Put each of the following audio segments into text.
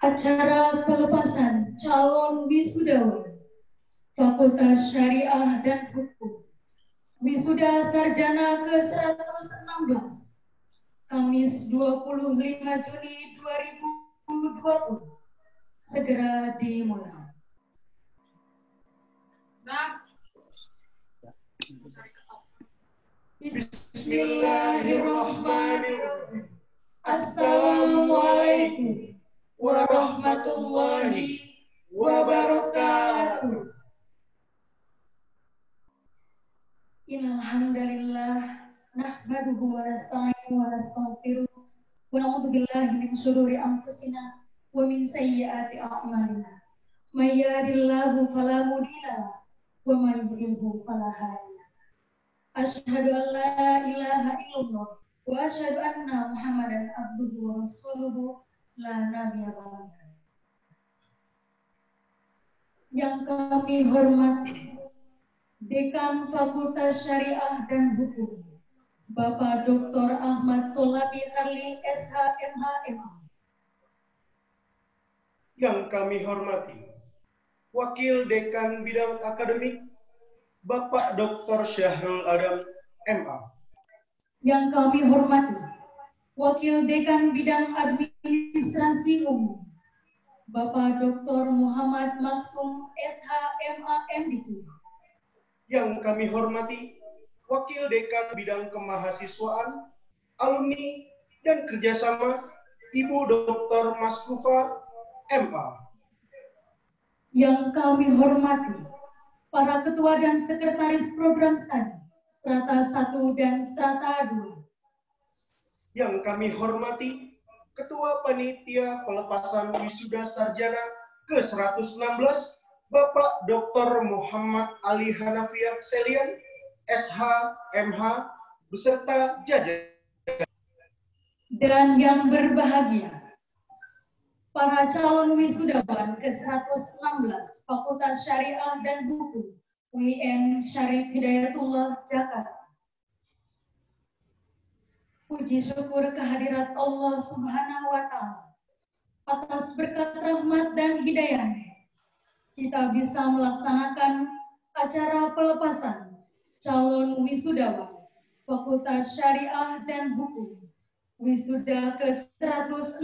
Acara pelepasan calon wisudawan Fakultas Syariah dan Hukum Wisuda Sarjana ke-116 Kamis 25 Juni 2020 segera dimulai. Bismillahirrahmanirrahim. Assalamualaikum warahmatullahi wabarakatuh. Alhamdulillah nahmaduhu wa nasta'inuhu wa nastaghfiruh wa na'udzu billahi min shururi anfusina wa min sayyiati a'malina. May yahdihillahu fala mudilla lahu wa may yudlilhu fala hadiya lahu. Asyhadu an la ilaha illallah wa asyhadu anna Muhammadan abduhu wa rasuluhu la nabiyya ba'dahu. Yang kami hormati Dekan Fakultas Syariah dan Hukum, Bapak Dr. Ahmad Tholabi Harli, SH, MH, MA. Yang kami hormati Wakil Dekan Bidang Akademik, Bapak Dr. Syahrul Adam, MA. Yang kami hormati Wakil Dekan Bidang Administrasi Umum, Bapak Dr. Muhammad Maksum, SH, MA, MDC. Yang kami hormati Wakil Dekan Bidang Kemahasiswaan, Alumni, dan Kerjasama, Ibu Dr. Maskufa, MA. Yang kami hormati para Ketua dan Sekretaris Program Studi, Strata 1 dan Strata 2. Yang kami hormati Ketua Panitia Pelepasan Wisuda Sarjana ke-116, Bapak Dr. Muhammad Ali Hanafiah Selian, SH, MH, beserta jajaran. Dan yang berbahagia, para calon wisudawan ke-116 Fakultas Syariah dan Hukum UIN Syarif Hidayatullah Jakarta. Puji syukur kehadirat Allah Subhanahu wa Ta'ala atas berkat rahmat dan hidayahnya, kita bisa melaksanakan acara pelepasan calon wisudawan Fakultas Syariah dan Hukum Wisuda ke-116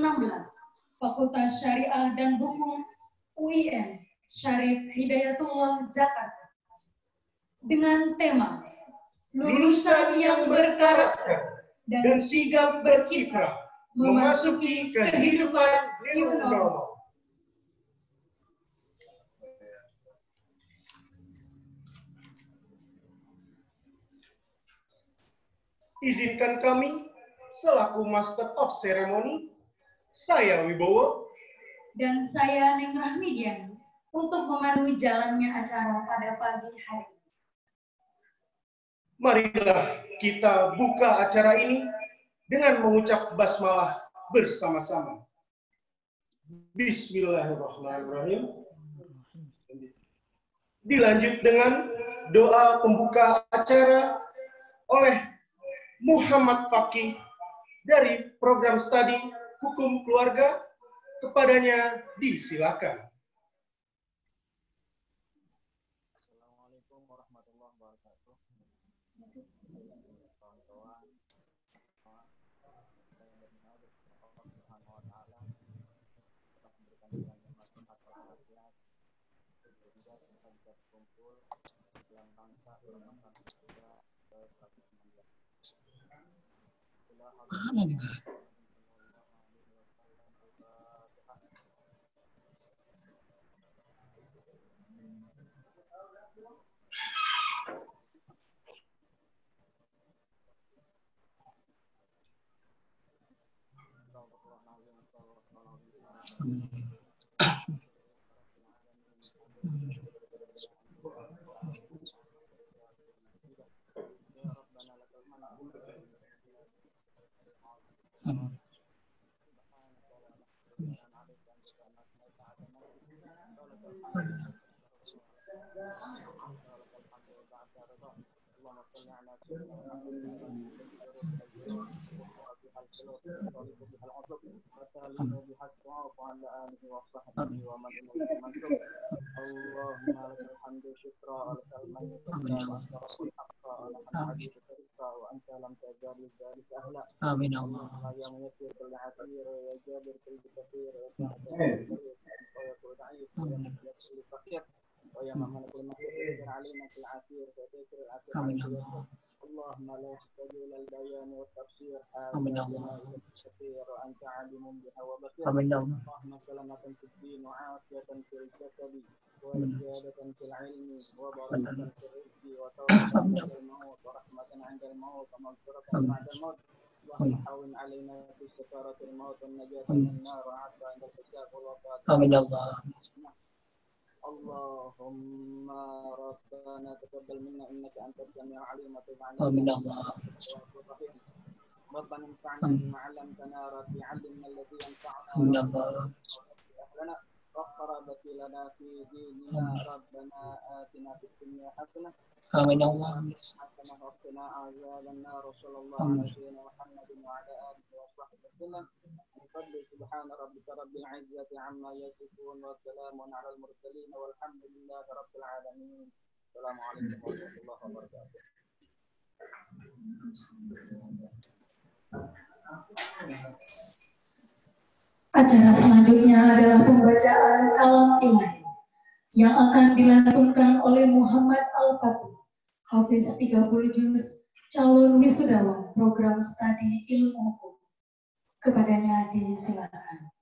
Fakultas Syariah dan Hukum UIN Syarif Hidayatullah Jakarta dengan tema lulusan yang berkarakter dan sigap berkiprah memasuki kehidupan new normal. Izinkan kami selaku Master of Ceremony, saya Wibowo dan saya Ning Rahmidian untuk memandu jalannya acara pada pagi hari. Marilah kita buka acara ini dengan mengucap basmalah bersama-sama. Bismillahirrahmanirrahim. Dilanjut dengan doa pembuka acara oleh Muhammad Fakih dari Program Studi Hukum Keluarga. Kepadanya disilakan. Assalamualaikum warahmatullahi wabarakatuh. Kawan-kawan, saya berdoa kepada Allah Subhanahu wa Ta'ala telah memberikan kita nikmat walafiat sehingga kita bisa berkumpul dalam rangka pelepasan wisuda ke-116. وعلى آله وصحبه ومن إليه منسوب. اللهم لك الحمد شكرا ولك المن شكرا وأنت رب الحق ولك العزيز شكرا وأنت لم تزال لذلك أهلا. آمين يا الله. اللهم يا ميسر كل عسير ويا جابر كل كثير ويا ساعد كل ضرير ويا كل ضعيف ويا مخلص كل فقير ويا من كل مكروه يسر علينا في العسير وتيسر العسير على كل يسر. اللهم لا يحتاج إلى البيان والتفسير حاجاتنا إلى التفسير وأنت عالم بها وبصير. اللهم سلامة في الدين وعافية في الجسد وزيادة في العلم وبركة في الرزق وتوبة عند الموت ورحمة عند الموت ومغفرة بعد الموت. اللهم حول علينا في سكرة الموت والنجاة من النار وعافية عند الحساب والوفاة. آمين يا الله. اللهم ربنا تقبل منا انك انت السميع العليم وتب علينا آمين يا انك الله. انت التواب الرحيم. ربنا انفعنا بما علمتنا ربي علمنا الذي ينفعنا آمين يا الله. اهلنا وقرابة لنا في ديننا. ربنا آتنا في الدنيا حسنة آمين يا الله. حسنة وقنا عذاب النار. صلى الله على سيدنا محمد وعلى آله وصحبه وسلم. بفضل سبحان ربك رب العزة عما يصفون وسلام على المرسلين والحمد لله رب العالمين. السلام عليكم ورحمة الله وبركاته. Acara selanjutnya adalah pembacaan kalam ilahi yang akan dilantunkan oleh Muhammad Al-Fatih, Hafiz 30 juz, calon wisudawan program studi ilmu hukum. Kepadanya disilakan.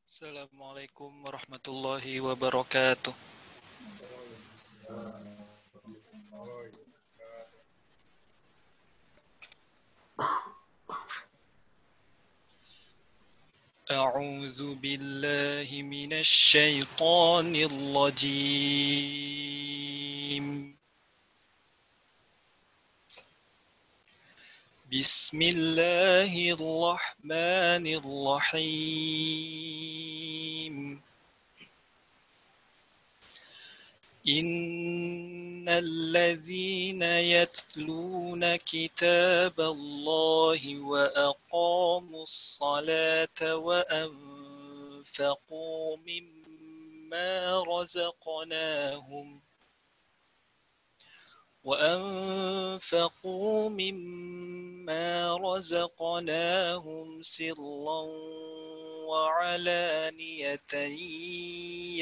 Assalamualaikum warahmatullahi wabarakatuh. أعوذ بالله من الشيطان الرجيم. بسم الله الرحمن الرحيم. إن الذين يتلون كتاب الله وأقاموا الصلاة وأنفقوا مما رزقناهم سرا وعلانية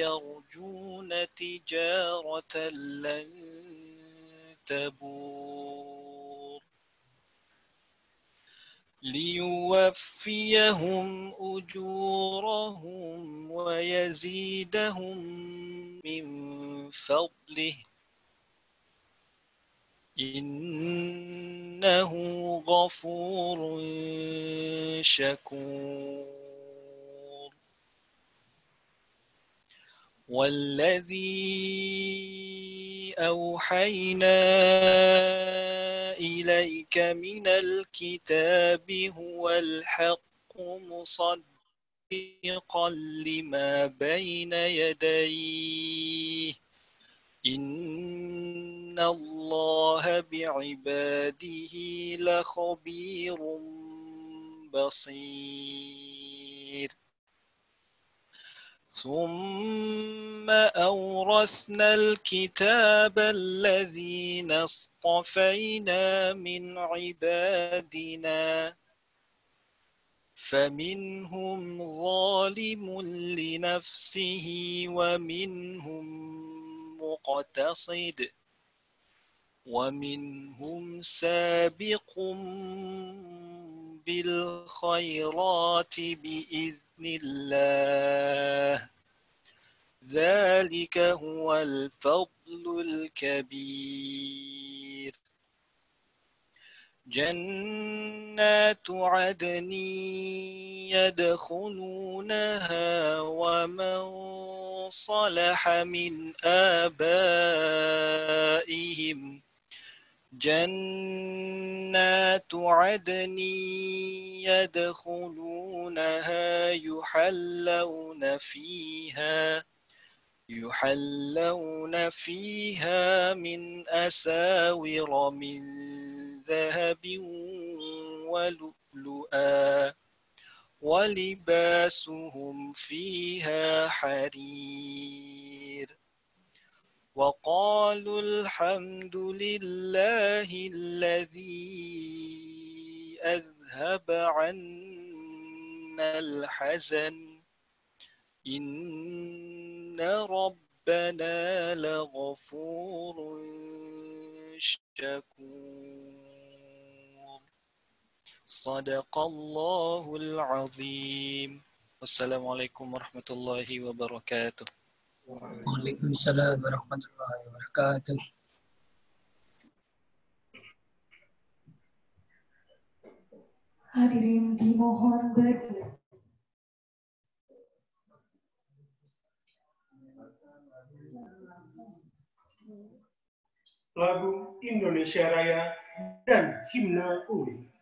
يرجون تجارة لن تبور ليوفيهم أجورهم ويزيدهم من فضله إنه غفور شكور. والذي أوحينا إليك من الكتاب هو الحق مصدقا لما بين يديه إن الله بعباده لخبير بصير. ثم أورثنا الكتاب الذين اصطفينا من عبادنا فمنهم ظالم لنفسه ومنهم مقتصد ومنهم سابق بالخيرات بإذن الله ذلك هو الفضل الكبير. جنات عدن يدخلونها ومن صلح من آبائهم جنات عدن يدخلونها يحلون فيها من أساور من ذهب ولؤلؤا ولباسهم فيها حرير وقالوا الحمد لله الذي أذهب عنا الحزن إن ربنا لغفور شكور صدق الله العظيم والسلام عليكم ورحمة الله وبركاته. Waalaikumsalam warahmatullahi wabarakatuh. Hadirin dimohon berdiri. Lagu Indonesia Raya dan himne UI.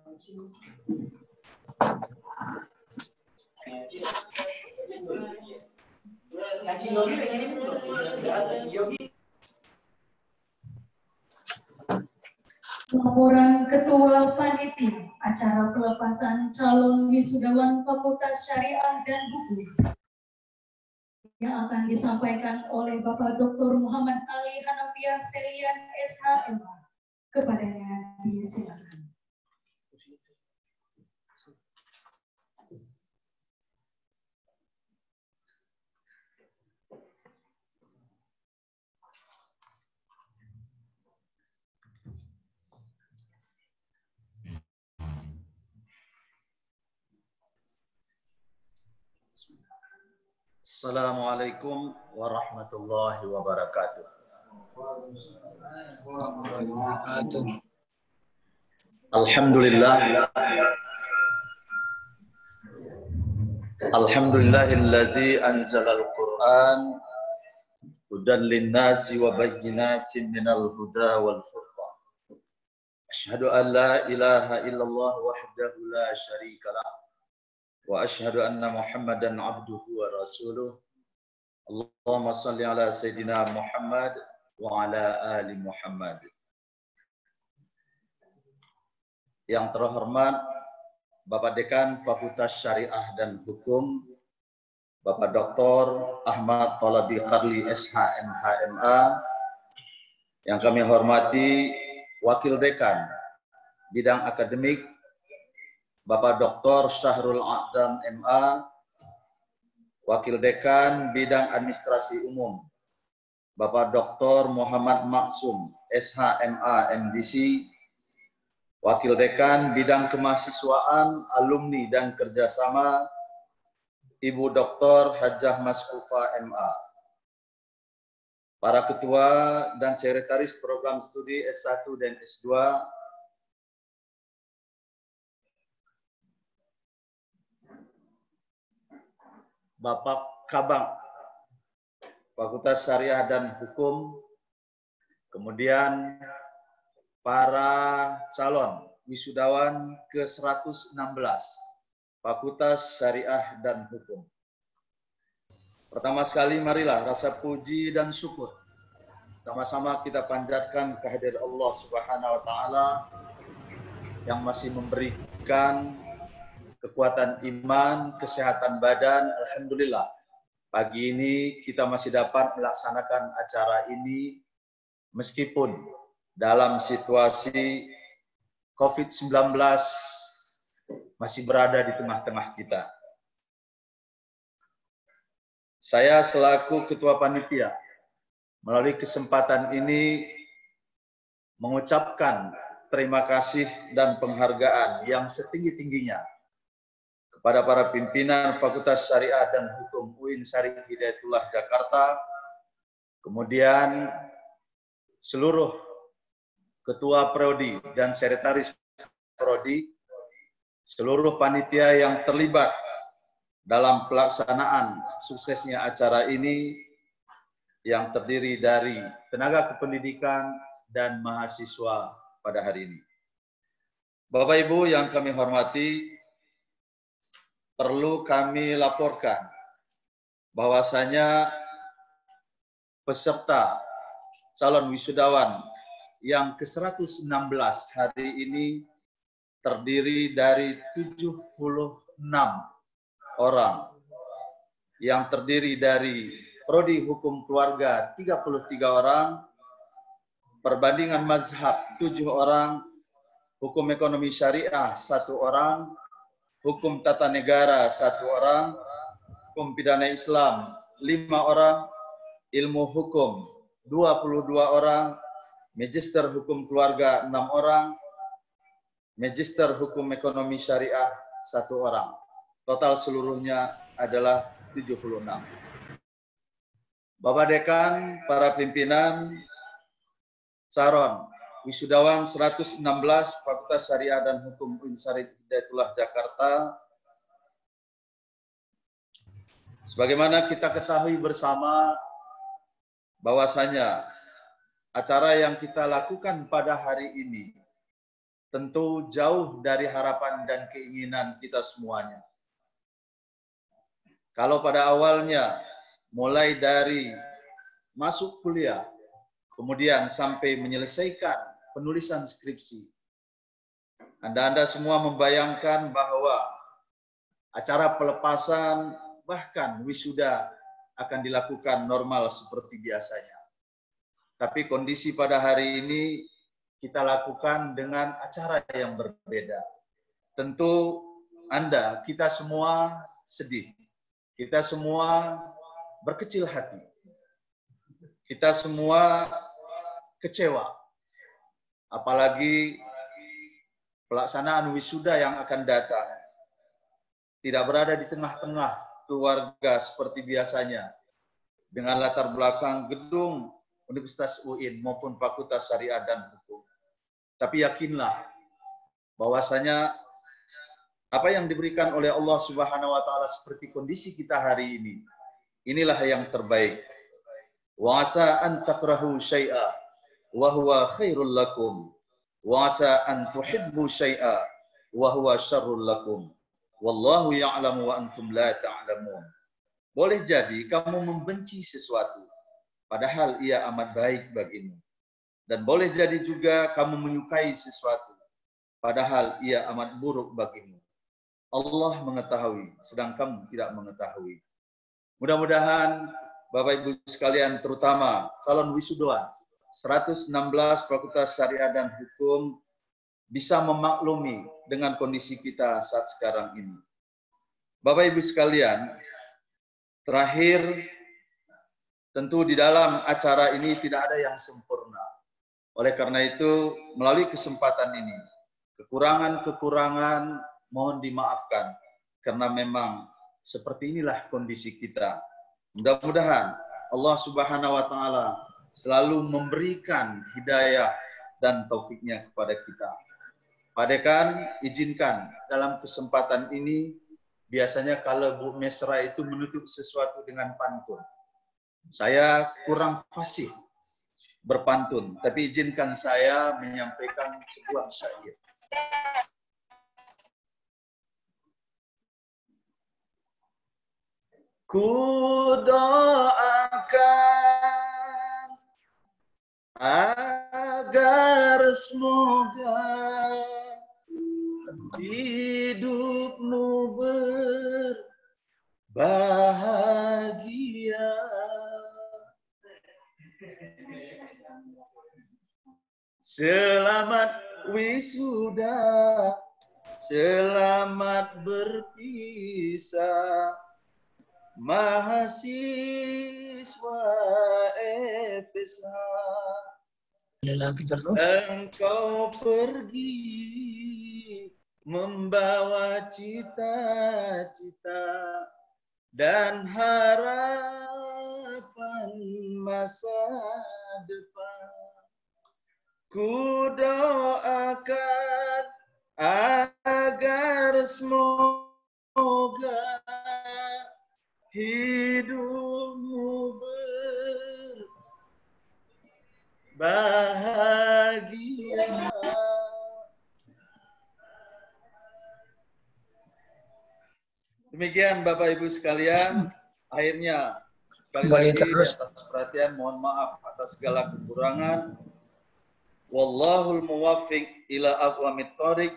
Laporan Ketua Panitia acara pelepasan calon wisudawan Fakultas Syariah dan Hukum yang akan disampaikan oleh Bapak Dr. Muhammad Ali Hanafiah Selian SHMA. Kepadanya disilakan. Assalamualaikum warahmatullahi wabarakatuh. Alhamdulillah. Alhamdulillahilladzi anzala al-Qur'an hudan lin-nasi wa bayyinatin minal huda wal furqan. Asyhadu an la ilaha illallah wahdahu la syarika lah. Wa asyhadu anna Muhammadan abduhu wa rasuluh. Allahumma salli ala Sayyidina Muhammad wa ala ali Muhammad. Yang terhormat Bapak Dekan Fakultas Syariah dan Hukum, Bapak Dr. Ahmad Thalabi Kharli SHMA, yang kami hormati Wakil Dekan Bidang Akademik Bapak Dr. Syahrul A'zam MA, Wakil Dekan Bidang Administrasi Umum, Bapak Dr. Muhammad Maksum, SHMA MDC, Wakil Dekan Bidang Kemahasiswaan, Alumni dan Kerjasama, Ibu Dr. Hajjah Maskufa MA, para Ketua dan Sekretaris Program Studi S1 dan S2, Bapak Kabang Fakultas Syariah dan Hukum, kemudian para calon wisudawan ke-116 Fakultas Syariah dan Hukum. Pertama sekali marilah rasa puji dan syukur sama-sama kita panjatkan kehadirat Allah Subhanahu wa taala yang masih memberikan kekuatan iman, kesehatan badan. Alhamdulillah, pagi ini kita masih dapat melaksanakan acara ini meskipun dalam situasi COVID-19 masih berada di tengah-tengah kita. Saya selaku Ketua Panitia melalui kesempatan ini mengucapkan terima kasih dan penghargaan yang setinggi-tingginya kepada para pimpinan Fakultas Syariah dan Hukum UIN Syarif Hidayatullah Jakarta, kemudian seluruh Ketua Prodi dan Sekretaris Prodi, seluruh panitia yang terlibat dalam pelaksanaan suksesnya acara ini yang terdiri dari tenaga kependidikan dan mahasiswa pada hari ini. Bapak Ibu yang kami hormati, perlu kami laporkan bahwasanya peserta calon wisudawan yang ke-116 hari ini terdiri dari 76 orang, yang terdiri dari Prodi Hukum Keluarga 33 orang, Perbandingan Mazhab 7 orang, Hukum Ekonomi Syariah 1 orang, Hukum Tata Negara 1 orang, Hukum Pidana Islam 5 orang, Ilmu Hukum 22 orang, Magister Hukum Keluarga 6 orang, Magister Hukum Ekonomi Syariah 1 orang. Total seluruhnya adalah 76. Bapak Dekan, para pimpinan, calon wisudawan 116 Fakultas Syariah dan Hukum UIN Syarif Hidayatullah Jakarta. Sebagaimana kita ketahui bersama bahwasanya acara yang kita lakukan pada hari ini tentu jauh dari harapan dan keinginan kita semuanya. Kalau pada awalnya, mulai dari masuk kuliah, kemudian sampai menyelesaikan penulisan skripsi, Anda semua membayangkan bahwa acara pelepasan bahkan wisuda akan dilakukan normal seperti biasanya. Tapi kondisi pada hari ini kita lakukan dengan acara yang berbeda. Tentu Anda, kita semua sedih. Kita semua berkecil hati. Kita semua kecewa. Apalagi pelaksanaan wisuda yang akan datang tidak berada di tengah-tengah keluarga seperti biasanya, dengan latar belakang gedung Universitas UIN maupun Fakultas Syariah dan Hukum. Tapi yakinlah bahwasanya apa yang diberikan oleh Allah Subhanahu wa taala seperti kondisi kita hari ini, inilah yang terbaik. Wa asa an takrahu syai'a wa huwa khairul lakum. Wa asa an tuhibbu syai'a wa huwa syarrul lakum. Wallahu ya'lamu wa antum la ta'lamun. Boleh jadi kamu membenci sesuatu, padahal ia amat baik bagimu. Dan boleh jadi juga kamu menyukai sesuatu, padahal ia amat buruk bagimu. Allah mengetahui, sedang kamu tidak mengetahui. Mudah-mudahan Bapak Ibu sekalian, terutama calon wisudawan 116 Fakultas Syariah dan Hukum bisa memaklumi dengan kondisi kita saat sekarang ini. Bapak Ibu sekalian, terakhir, tentu di dalam acara ini tidak ada yang sempurna. Oleh karena itu, melalui kesempatan ini, kekurangan-kekurangan mohon dimaafkan, karena memang seperti inilah kondisi kita. Mudah-mudahan Allah Subhanahu wa taala selalu memberikan hidayah dan taufiknya kepada kita. Padekan, izinkan dalam kesempatan ini, biasanya kalau Bu Mesra itu menutup sesuatu dengan pantun. Saya kurang fasih berpantun, tapi izinkan saya menyampaikan sebuah syair. Ku doakan agar semoga hidupmu berbahagia. Selamat wisuda, selamat berpisah, mahasiswa FSH. Lagi terus. Engkau pergi membawa cita-cita dan harapan masa depan. Ku doakan agar semoga hidupmu berbahagia. Demikian Bapak Ibu sekalian, akhirnya sekali lagi atas perhatian mohon maaf atas segala kekurangan. Wallahul muwaffiq ila aqwamit thoriq.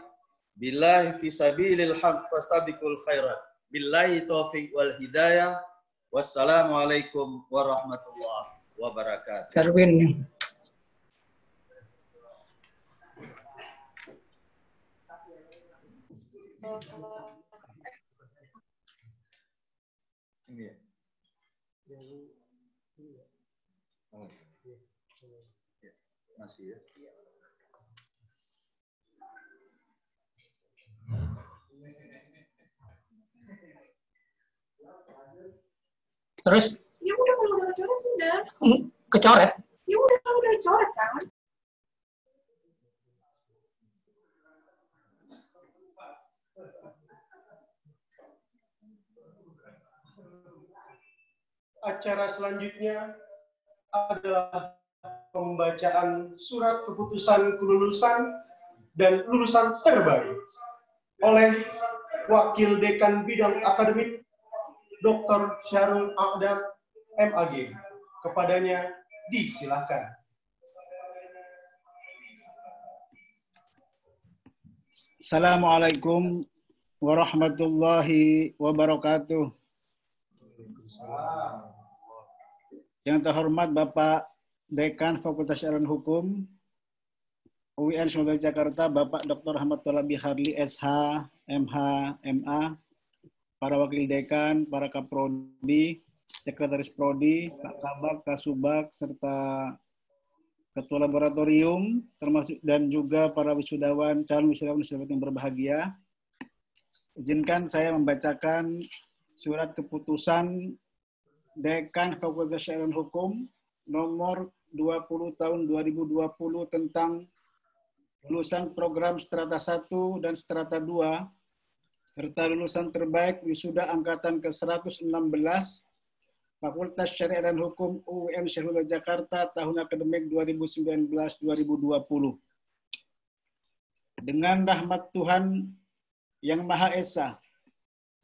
Billahi fi sabilil haq fastabiqul khairat. Billahi taufiq wal hidayah. Wassalamualaikum warahmatullahi wabarakatuh. Karwin. Ini ya. Oh. Ya, masih ya. Terus? Ya udah, kalau udah kecoret udah. Kecoret? Ya udah, kalau udah kecoret kan. Acara selanjutnya adalah pembacaan surat keputusan kelulusan dan lulusan terbaik oleh Wakil Dekan Bidang Akademik Dr. Syarul Aqdam, MAG. Kepadanya disilakan. Assalamualaikum warahmatullahi wabarakatuh. Yang terhormat Bapak Dekan Fakultas Syariah dan Hukum UIN Jakarta, Bapak Dr. Ahmad Tholabi Harli, SH, MH, MA, para Wakil Dekan, para Kaprodi, Sekretaris Prodi, Pak Kabak, Kasubag, serta Ketua Laboratorium, termasuk dan juga para wisudawan, calon wisudawan yang berbahagia. Izinkan saya membacakan surat keputusan Dekan Fakultas Syariah dan Hukum nomor 20 tahun 2020 tentang lulusan program Strata 1 dan Strata 2 serta lulusan terbaik wisuda angkatan ke-116 Fakultas Syariah dan Hukum UIN Syarifudin Jakarta tahun akademik 2019-2020. Dengan rahmat Tuhan Yang Maha Esa,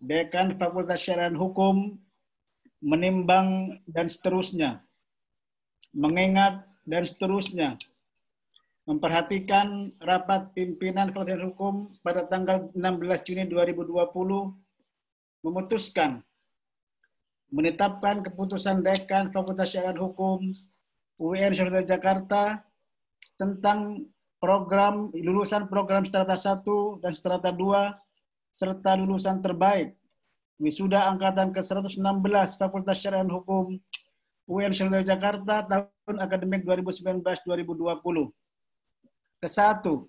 Dekan Fakultas Syariah dan Hukum menimbang dan seterusnya, mengingat dan seterusnya, memperhatikan rapat pimpinan Fakultas Hukum pada tanggal 16 Juni 2020 memutuskan menetapkan keputusan Dekan Fakultas Syariah dan Hukum UIN Syarifudin Jakarta tentang lulusan program Strata 1 dan Strata 2 serta lulusan terbaik wisuda angkatan ke-116 Fakultas Syariah dan Hukum UIN Syarifudin Jakarta tahun akademik 2019-2020. Kesatu,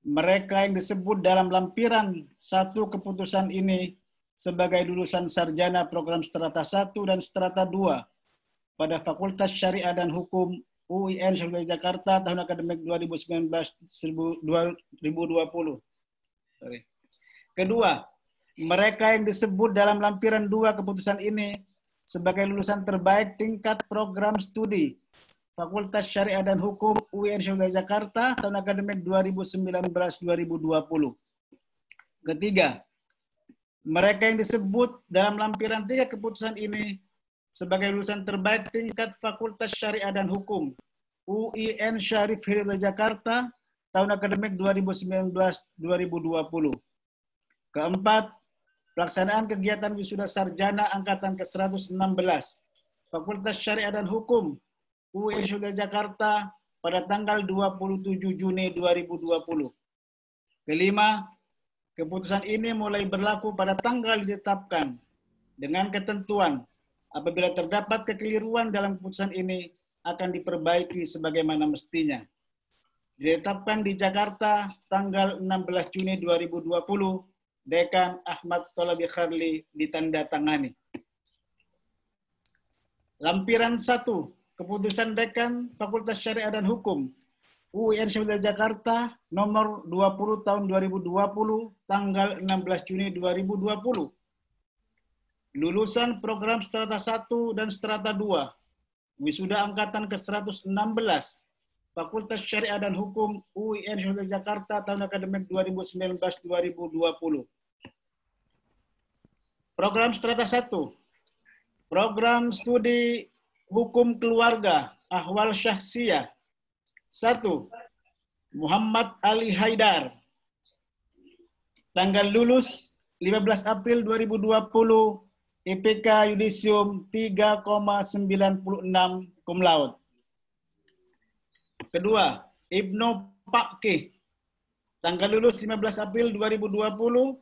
mereka yang disebut dalam lampiran 1 keputusan ini sebagai lulusan sarjana program Strata 1 dan Strata 2 pada Fakultas Syariah dan Hukum UIN Syarifudin Jakarta tahun akademik 2019-2020. Kedua, mereka yang disebut dalam lampiran 2 keputusan ini sebagai lulusan terbaik tingkat program studi Fakultas Syariah dan Hukum UIN Syarifudin Jakarta tahun akademik 2019-2020. Ketiga, mereka yang disebut dalam lampiran 3 keputusan ini sebagai lulusan terbaik tingkat Fakultas Syariah dan Hukum UIN Syarifudin Jakarta tahun akademik 2019-2020. Keempat, pelaksanaan kegiatan wisuda sarjana angkatan ke-116 Fakultas Syariah dan Hukum UIN Syarifudin Jakarta pada tanggal 27 Juni 2020. Kelima, keputusan ini mulai berlaku pada tanggal ditetapkan dengan ketentuan apabila terdapat kekeliruan dalam keputusan ini akan diperbaiki sebagaimana mestinya. Ditetapkan di Jakarta tanggal 16 Juni 2020, Dekan Ahmad Tholabi Harli ditandatangani. Lampiran 1, keputusan Dekan Fakultas Syariah dan Hukum UIN Syarifudin Jakarta nomor 20 tahun 2020 tanggal 16 Juni 2020. Lulusan program Strata 1 dan Strata 2 wisuda angkatan ke-116 Fakultas Syariah dan Hukum UIN Syarifudin Jakarta tahun akademik 2019-2020. Program Strata 1, program studi Hukum Keluarga, Ahwal Syahsiyah. 1. Muhammad Ali Haidar. Tanggal lulus 15 April 2020, IPK Yudisium 3,96 cum laude. Kedua, Ibnu Pakih. Tanggal lulus 15 April 2020,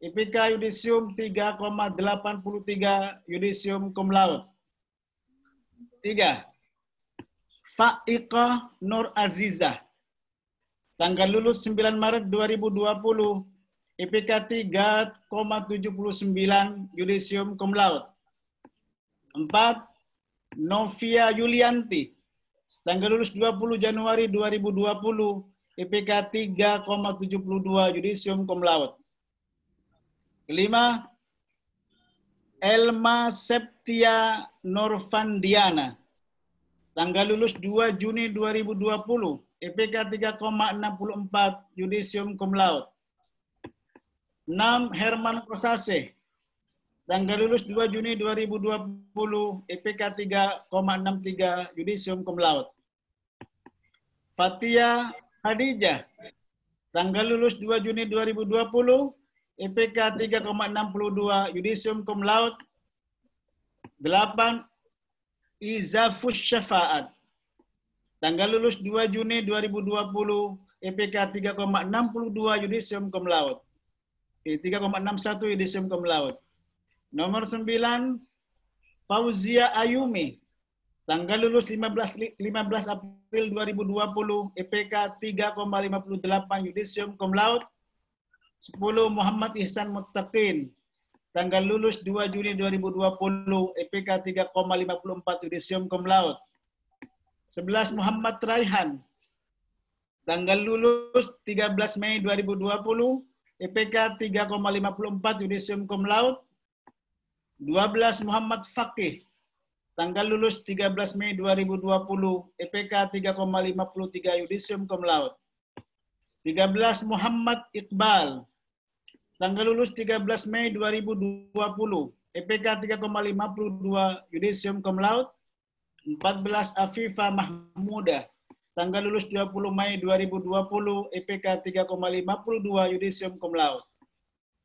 IPK Yudisium 3,83 Yudisium cum laude. 3. Fa'iqah Nur Azizah. Tanggal lulus 9 Maret 2020, IPK 3,79 Yudisium cum laude. 4. Novia Yulianti. Tanggal lulus 20 Januari 2020, IPK 3,72 Yudisium cum laude. 5. Elma Septia Nurfandiana. Tanggal lulus 2 Juni 2020, IPK 3,64, yudisium cum laude. 6. Herman Kosase, tanggal lulus 2 Juni 2020, IPK 3,63, yudisium cum laude. Fatia Khadijah, tanggal lulus 2 Juni 2020, IPK 3,62, yudisium cum laude. 8. Izafus Syafaat, tanggal lulus 2 Juni 2020, IPK 3,62, yudisium cum laude. 3,61, yudisium cum laude. Nomor 9, Fauzia Ayumi, tanggal lulus 15 April 2020, IPK 3,58, yudisium cum laude. 10. Muhammad Ihsan Muttaqin, tanggal lulus 2 Juni 2020, IPK 3,54, yudisium cum laude. 11. Muhammad Raihan, tanggal lulus 13 Mei 2020, IPK 3,54, yudisium cum laude. 12. Muhammad Fakih, tanggal lulus 13 Mei 2020, IPK 3,53, yudisium cum laude. 13. Muhammad Iqbal, tanggal lulus 13 Mei 2020, IPK 3,52, yudisium cum laude. 14. Afifah Mahmudah, tanggal lulus 20 Mei 2020, IPK 3,52, yudisium cum laude.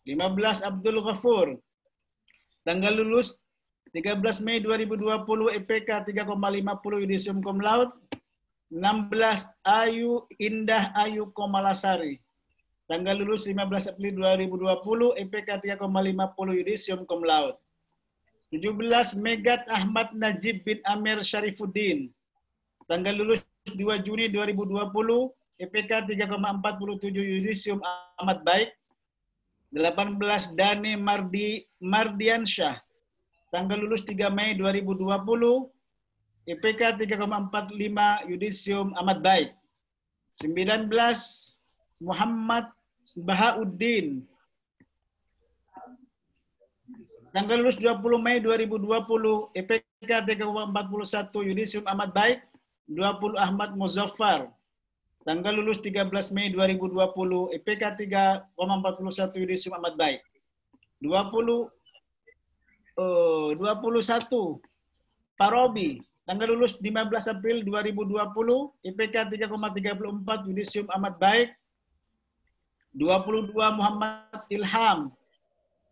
15. Abdul Ghafur, tanggal lulus 13 Mei 2020, IPK 3,50, yudisium cum laude. 16. Ayu Indah Ayu Komalasari, tanggal lulus 15 April 2020, IPK 3,50, yudisium cum laude. 17. Megat Ahmad Najib bin Amir Syarifuddin, tanggal lulus 2 Juni 2020, IPK 3,47, yudisium amat baik. 18. Dani Mardiansyah, tanggal lulus 3 Mei 2020, IPK 3,45, yudisium amat baik. 19. Muhammad Bahauddin, tanggal lulus 20 Mei 2020, IPK 3,41, yudisium amat baik. 20. Ahmad Muzaffar, tanggal lulus 13 Mei 2020, IPK 3,41, yudisium amat baik. 21. Farobi, tanggal lulus 15 April 2020, IPK 3,34, yudisium amat baik. 22. Muhammad Ilham,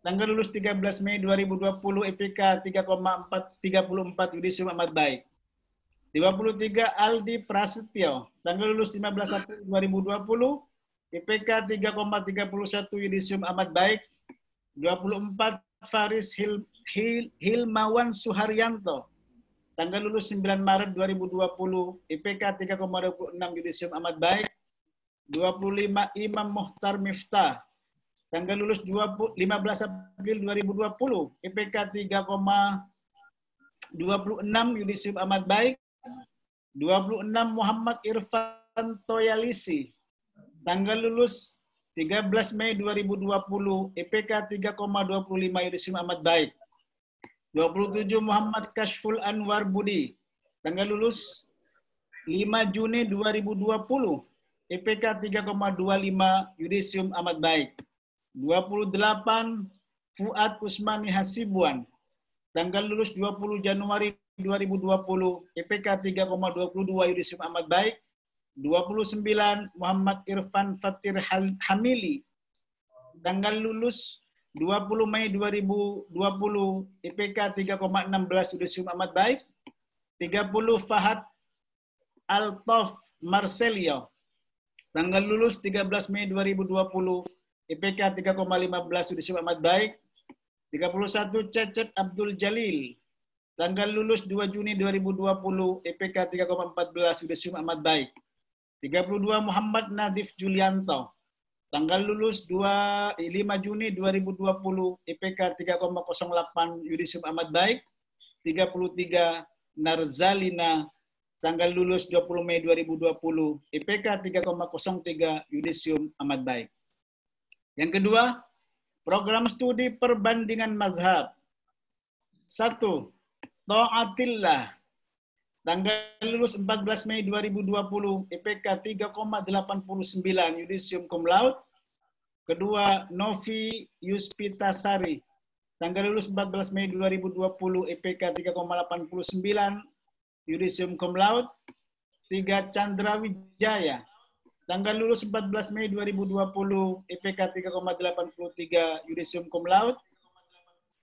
tanggal lulus 13 Mei 2020, IPK 3,34, yudisium amat baik. 23. Aldi Prasetyo, tanggal lulus 15 April 2020, IPK 3,31, yudisium amat baik. 24. Faris Hilmawan Suharyanto, tanggal lulus 9 Maret 2020, IPK 3,26, yudisium amat baik. 25. Imam Muhtar Miftah, tanggal lulus 15 April 2020, IPK 3,26, yudisium amat baik. 26. Muhammad Irfan Toyalisi, tanggal lulus 13 Mei 2020, IPK 3,25, yudisium amat baik. 27. Muhammad Kashful Anwar Budi, tanggal lulus 5 Juni 2020, IPK 3,25, yudisium amat baik. 28. Fuad Usmani Hasibuan, tanggal lulus 20 Januari 2020, IPK 3,22, yudisium amat baik. 29. Muhammad Irfan Fatir Hamili, tanggal lulus 20 Mei 2020, IPK 3,16, yudisium amat baik. 30. Fahad Altof Marcelio, tanggal lulus 13 Mei 2020, IPK 3,15, yudisium amat baik. 31. Cecep Abdul Jalil, tanggal lulus 2 Juni 2020, IPK 3,14, yudisium amat baik. 32. Muhammad Nadif Julianto, tanggal lulus 5 Juni 2020, IPK 3,08, yudisium amat baik. 33. Narzalina, tanggal lulus 20 Mei 2020, IPK 3,03, yudisium amat baik. Yang kedua, program studi perbandingan mazhab. 1. Ta'atillah, Tanggal lulus 14 Mei 2020, IPK 3,89, yudisium cum laude. Kedua, Novi Yuspitasari. Tanggal lulus 14 Mei 2020, IPK 3,89, yudisium cum laude. 3, Chandra Wijaya. Tanggal lulus 14 Mei 2020, IPK 3,83, yudisium cum laude.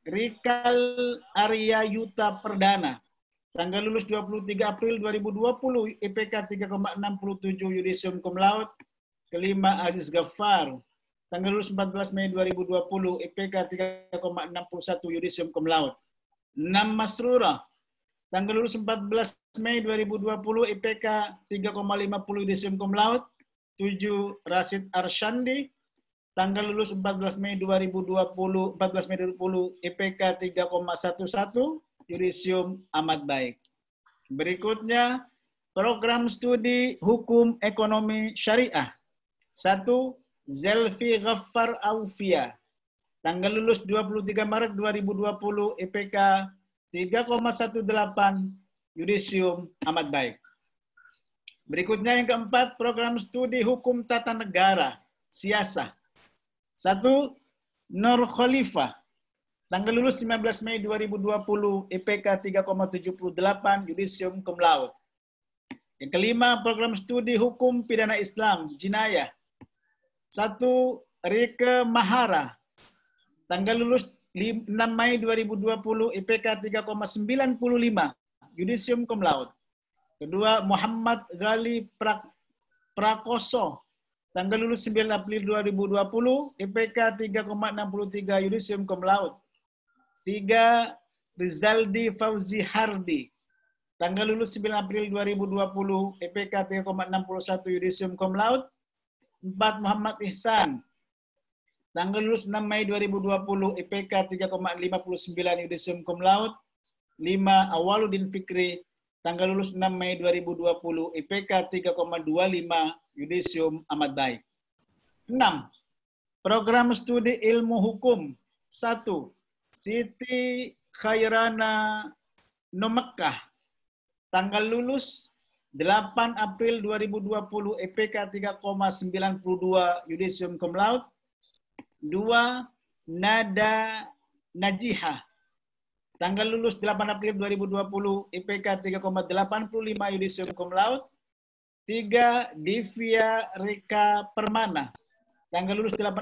Rikal Arya Yuta Perdana. Tanggal lulus 23 April 2020, IPK 3,67, yudisium cum laude. Kelima, Aziz Ghaffar. Tanggal lulus 14 Mei 2020, IPK 3,61, yudisium cum laude. 6, Masrura. Tanggal lulus 14 Mei 2020, IPK 3,50, yudisium cum laude. 7, Rashid Arshandi. Tanggal lulus 14 Mei 2020, IPK 3,11, yudisium amat baik. Berikutnya, program studi hukum ekonomi syariah. 1, Zelfi Ghaffar Aufia. Tanggal lulus 23 Maret 2020, IPK 3,18, yudisium amat baik. Berikutnya yang keempat, program studi hukum tata negara, siasah. 1, Nur Khalifah. Tanggal lulus 15 Mei 2020, IPK 3,78, yudisium cum laude. Yang kelima, program studi hukum pidana Islam, jinayah. 1, Rike Mahara. Tanggal lulus 6 Mei 2020, IPK 3,95, yudisium cum laude. Kedua, Muhammad Ghali Prakoso. Tanggal lulus 9 April 2020, IPK 3,63, yudisium cum laude. 3, Rizaldi Fauzi Hardi. Tanggal lulus 9 April 2020, IPK 3,61, yudisium cum laude. 4, Muhammad Ihsan. Tanggal lulus 6 Mei 2020, IPK 3,59, yudisium cum laude. 5, Awaluddin Fikri. Tanggal lulus 6 Mei 2020, IPK 3,25, yudisium amat baik. 6, program studi ilmu hukum. 1, Siti Khairana Nomekkah. Tanggal lulus 8 April 2020, IPK 3,92, yudisium cum laude. 2, Nada Najihah. Tanggal lulus 8 April 2020, IPK 3,85, yudisium cum laude. 3, Divya Rika Permana. Tanggal lulus 8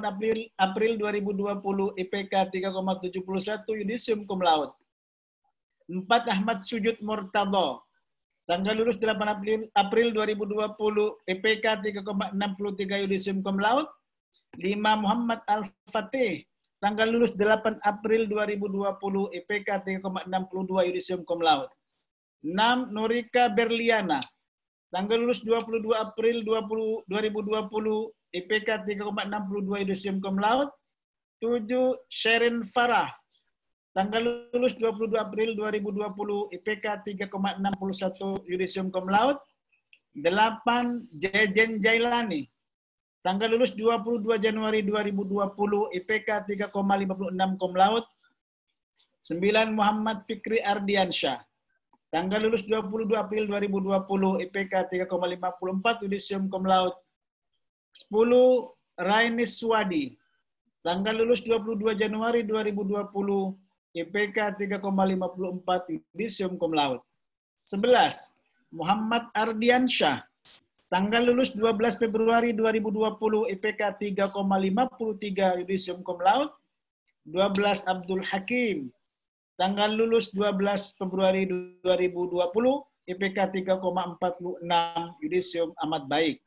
April 2020, IPK 3,71, yudisium cum laude. 4, Ahmad Sujud Murtadho. Tanggal lulus 8 April 2020, IPK 3,63, yudisium cum laude. 5, Muhammad Al-Fatih. Tanggal lulus 8 April 2020, IPK 3,62, yudisium cum laude. 6, Nurika Berliana. Tanggal lulus 22 April 2020, IPK 3,62, yudisium cum laude. 7, Sherin Farah. Tanggal lulus 22 April 2020, IPK 3,61, yudisium cum laude. 8, Jejen Jailani. Tanggal lulus 22 Januari 2020, IPK 3,56 cum laude. 9, Muhammad Fikri Ardiansyah. Tanggal lulus 22 April 2020, IPK 3,54, yudisium cum laude. 10, Rainis Swadi. Tanggal lulus 22 Januari 2020, IPK 3,54, yudisium cum laude. 11, Muhammad Ardiansyah. Tanggal lulus 12 Februari 2020, IPK 3,53, yudisium cum laude. 12, Abdul Hakim. Tanggal lulus 12 Februari 2020, IPK 3,46, yudisium amat baik.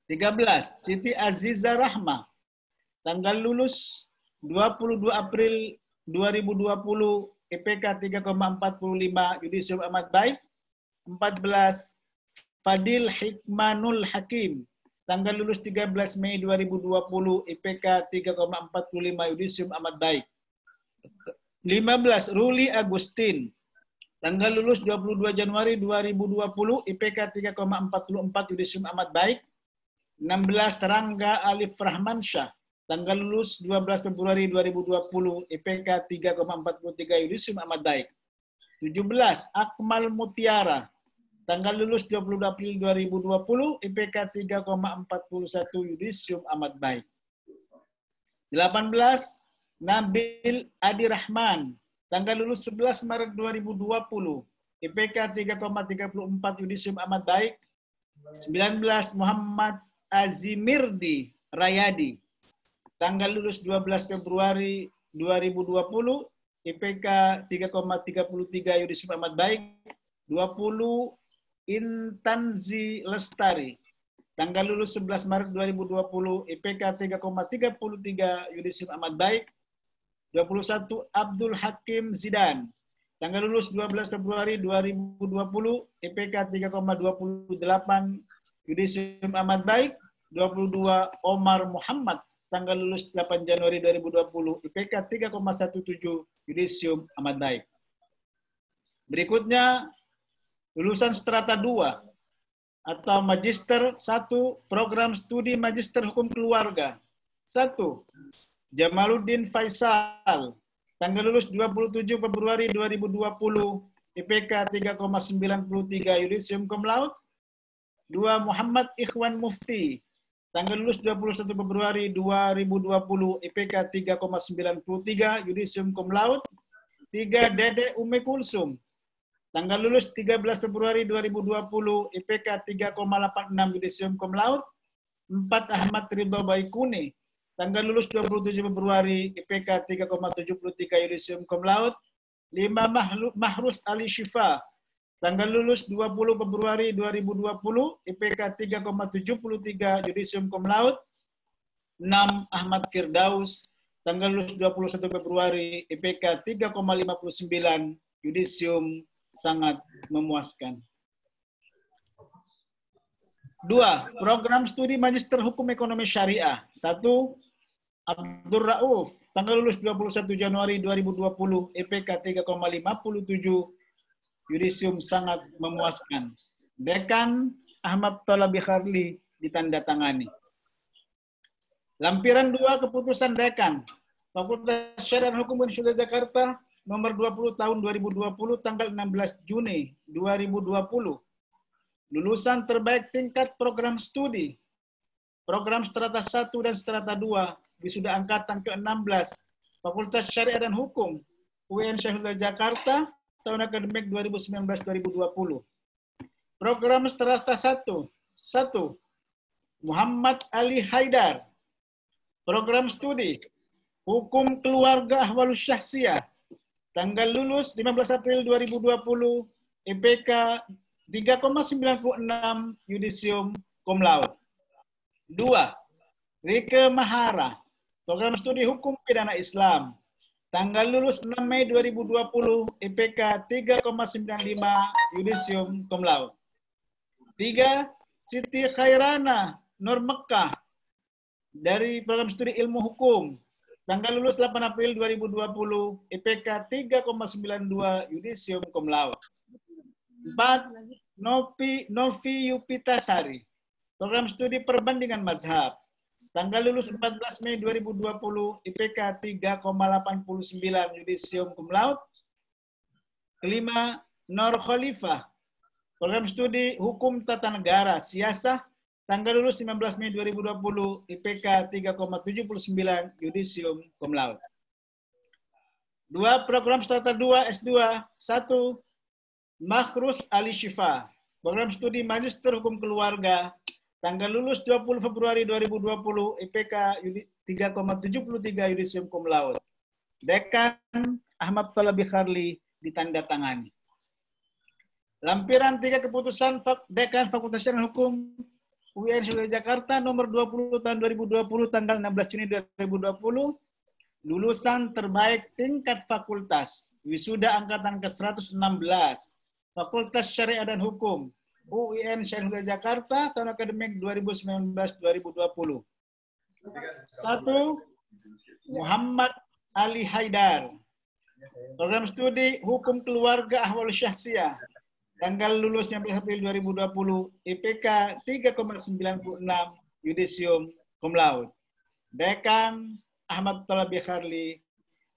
13, Siti Aziza Rahma. Tanggal lulus 22 April 2020, IPK 3,45, yudisium amat baik. 14, Fadil Hikmanul Hakim. Tanggal lulus 13 Mei 2020, IPK 3,45, yudisium amat baik. 15, Ruli Agustin. Tanggal lulus 22 Januari 2020, IPK 3,44, yudisium amat baik. 16, Rangga Alif Rahmansyah. Tanggal lulus 12 Februari 2020, IPK 3,43, yudisium amat baik. 17, Akmal Mutiara. tanggal lulus 22 April 2020, IPK 3,41, yudisium amat baik. 18, Nabil Adi Rahman, tanggal lulus 11 Maret 2020, IPK 3,34, yudisium amat baik. 19, Muhammad Azimirdi Rayadi, tanggal lulus 12 Februari 2020, IPK 3,33, yudisium amat baik. 20, Intanzi Lestari, tanggal lulus 11 Maret 2020, IPK 3,33, yudisium amat baik. 21, Abdul Hakim Zidan, tanggal lulus 12 Februari 2020, IPK 3,28, yudisium amat baik. 22, Omar Muhammad, tanggal lulus 8 Januari 2020, IPK 3,17, yudisium amat baik. Berikutnya, lulusan strata 2 atau Magister 1, program studi Magister Hukum Keluarga. 1, Jamaluddin Faisal, tanggal lulus 27 Februari 2020, IPK 3,93, yudisium cum laude. 2, Muhammad Ikhwan Mufti, tanggal lulus 21 Februari 2020, IPK 3,93, yudisium cum laude. 3, Dede Umi Kulsum, tanggal lulus 13 Februari 2020, IPK 3,86, yudisium cum laude. 4, Ahmad Ridho Baikuni, tanggal lulus 27 Februari, IPK 3,73, yudisium cum laude. 5, Mahrus Ali Syifa, tanggal lulus 20 Februari 2020, IPK 3,73, yudisium cum laude. 6, Ahmad Firdaus, tanggal lulus 21 Februari, IPK 3,59, yudisium sangat memuaskan. 2, program studi Magister Hukum Ekonomi Syariah. 1, Abdur Rauf, tanggal lulus 21 Januari 2020, IPK 3,57, yudisium sangat memuaskan. Dekan Ahmad Thalabi Kharli ditandatangani. Lampiran 2, keputusan Dekan Fakultas Syariah dan Hukum Universitas Jakarta nomor 20 tahun 2020, tanggal 16 Juni 2020. Lulusan terbaik tingkat program studi, program strata 1 dan strata 2, wisuda angkatan ke-16, Fakultas Syariah dan Hukum, UIN Syahidul Jakarta, tahun akademik 2019-2020. Program strata 1, Muhammad Ali Haidar, program studi Hukum Keluarga Ahwalus Syahsiyah, tanggal lulus 15 April 2020, IPK 3,96, yudisium cum laude. 2, Rike Mahara, program studi Hukum Pidana Islam, tanggal lulus 6 Mei 2020, IPK 3,95, yudisium cum laude. 3, Siti Khairana Nur Mekah, dari program studi Ilmu Hukum, tanggal lulus 8 April 2020, IPK 3,92, yudisium cum laude. 4, Novi Yupitasari, program studi Perbandingan Mazhab, tanggal lulus 14 Mei 2020, IPK 3,89, yudisium cum laude. 5, Nur Khalifah, program studi Hukum Tata Negara Siasah, tanggal lulus 15 Mei 2020, IPK 3,79, yudisium cum laude. 2, program strata 2 S2. 1, Mahrus Ali Syifa, program studi Magister Hukum Keluarga, tanggal lulus 20 Februari 2020, IPK 3,73, yudisium cum laude. Dekan Ahmad Thalabi Kharli ditandatangani. Lampiran 3, keputusan Dekan Fakultas Syariah Hukum UIN Syahidul Jakarta nomor 20 tahun 2020, tanggal 16 Juni 2020. Lulusan terbaik tingkat fakultas, wisuda angkatan ke-116, Fakultas Syariah dan Hukum UIN Syahidul Jakarta, tahun akademik 2019-2020. 1, Muhammad Ali Haidar, program studi Hukum Keluarga Ahwalus Syahsiyah, tanggal lulus 19 April 2020, IPK 3,96, yudisium cum laude. Dekan Ahmad Thalabi Kharli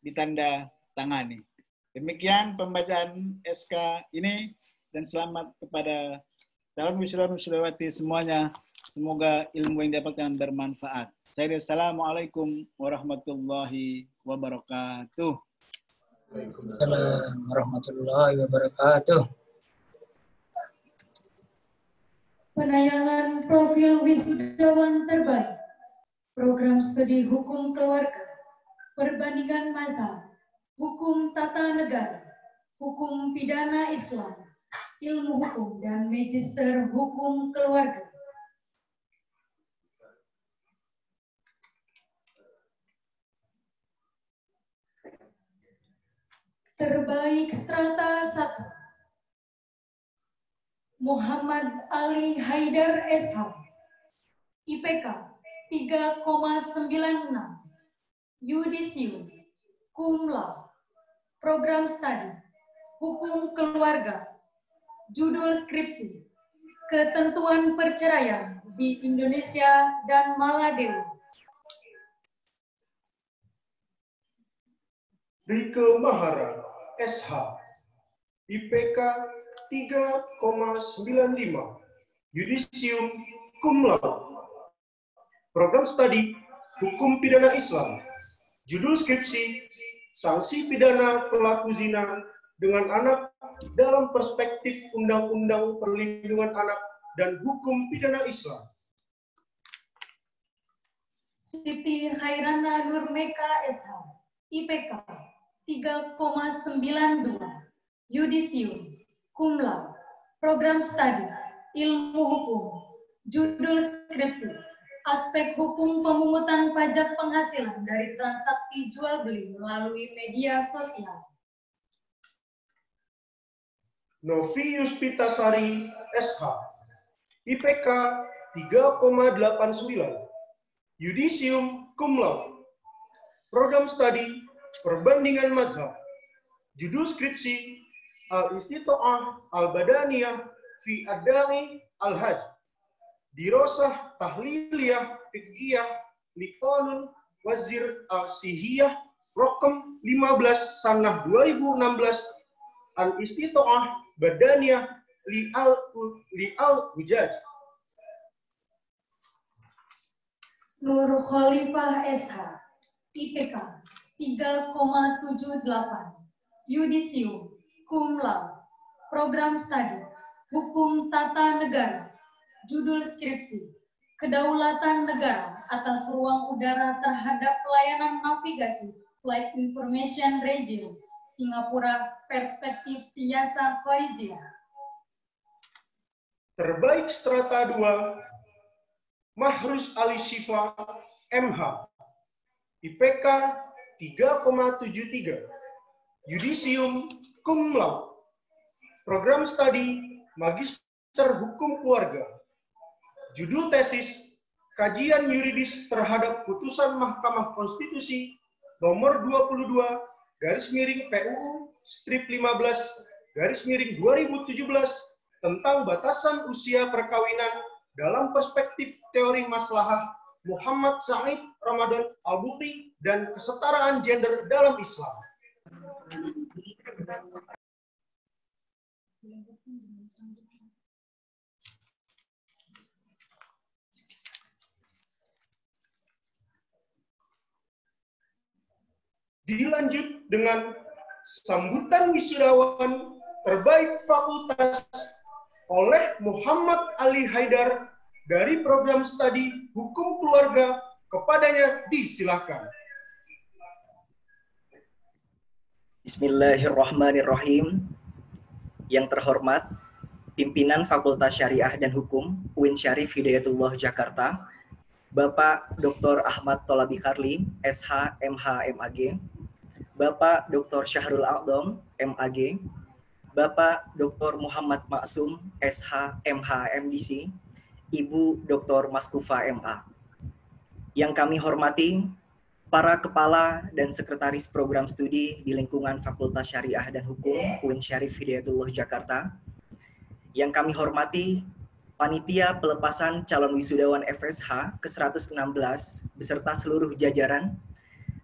ditanda tangani. Demikian pembacaan SK ini. dan selamat kepada calon wisudawan-wisudawati semuanya. Semoga ilmu yang didapatkan bermanfaat. Assalamualaikum warahmatullahi wabarakatuh. Assalamualaikum warahmatullahi wabarakatuh. Penayangan profil wisudawan terbaik, program studi hukum keluarga, perbandingan mazhab, hukum tata negara, hukum pidana Islam, ilmu hukum, dan magister hukum keluarga. Terbaik strata 1. Muhammad Ali Haidar SH, IPK 3,96, Yudisium, Cum Laude, Program Studi, Hukum Keluarga, Judul Skripsi, Ketentuan Perceraian di Indonesia dan Maladewa. Rike Mahara, SH, IPK 3,95, Yudisium Cum Laude, Program Studi Hukum Pidana Islam, Judul Skripsi, Sanksi Pidana Pelaku Zina dengan Anak dalam Perspektif Undang-Undang Perlindungan Anak dan Hukum Pidana Islam. Siti Khairana Nurmeka SH, IPK 3,92, Yudisium Cum Laude, Program Studi, Ilmu Hukum, Judul Skripsi, Aspek Hukum Pemungutan Pajak Penghasilan dari Transaksi Jual Beli melalui Media Sosial. Novi Yuspitasari, SH, IPK 3,89, Yudisium Cum Laude, Program Studi, Perbandingan Mazhab, Judul Skripsi, Al-Istito'ah Al-Badaniyah fi Ad-Da'i Al-Hajj, Dirosah Tahliliyah Fiqhiyah Liqanun Wazir Al-Sihiyah Rokam 15 Sanah 2016, Al-Istito'ah Badaniyah Li'al-Hujaj. Nur Khalifah SH, IPK 3,78, Yudisium Cum Laude, Program Studi, Hukum Tata Negara, Judul Skripsi, Kedaulatan Negara atas Ruang Udara terhadap Pelayanan Navigasi Flight Information Region, Singapura, Perspektif Siasa Kharijiyah. Terbaik strata 2, Mahrus Ali Syifa, MH, IPK 3,73, Yudisium Cum Laude, Program Studi, Magister Hukum Keluarga, Judul Tesis, Kajian Yuridis terhadap Putusan Mahkamah Konstitusi Nomor 22, /PUU, strip 15, /2017, tentang batasan usia perkawinan dalam perspektif teori maslahah Muhammad Said Ramadan Al-Buti dan kesetaraan gender dalam Islam. Dilanjut dengan sambutan wisudawan terbaik fakultas oleh Muhammad Ali Haidar dari Program Studi Hukum Keluarga. Kepadanya disilakan. Bismillahirrahmanirrahim. Yang terhormat Pimpinan Fakultas Syariah dan Hukum UIN Syarif Hidayatullah Jakarta, Bapak Dr. Ahmad Tholabi Kharli, SH, MH, MAG, Bapak Dr. Syahrul A'dham, MAG, Bapak Dr. Muhammad Maksum, SH, MH, MDC, Ibu Dr. Maskufa, MA. Yang kami hormati para kepala dan sekretaris program studi di lingkungan Fakultas Syariah dan Hukum UIN Syarif Hidayatullah Jakarta. Yang kami hormati panitia pelepasan calon wisudawan FSH ke-116 beserta seluruh jajaran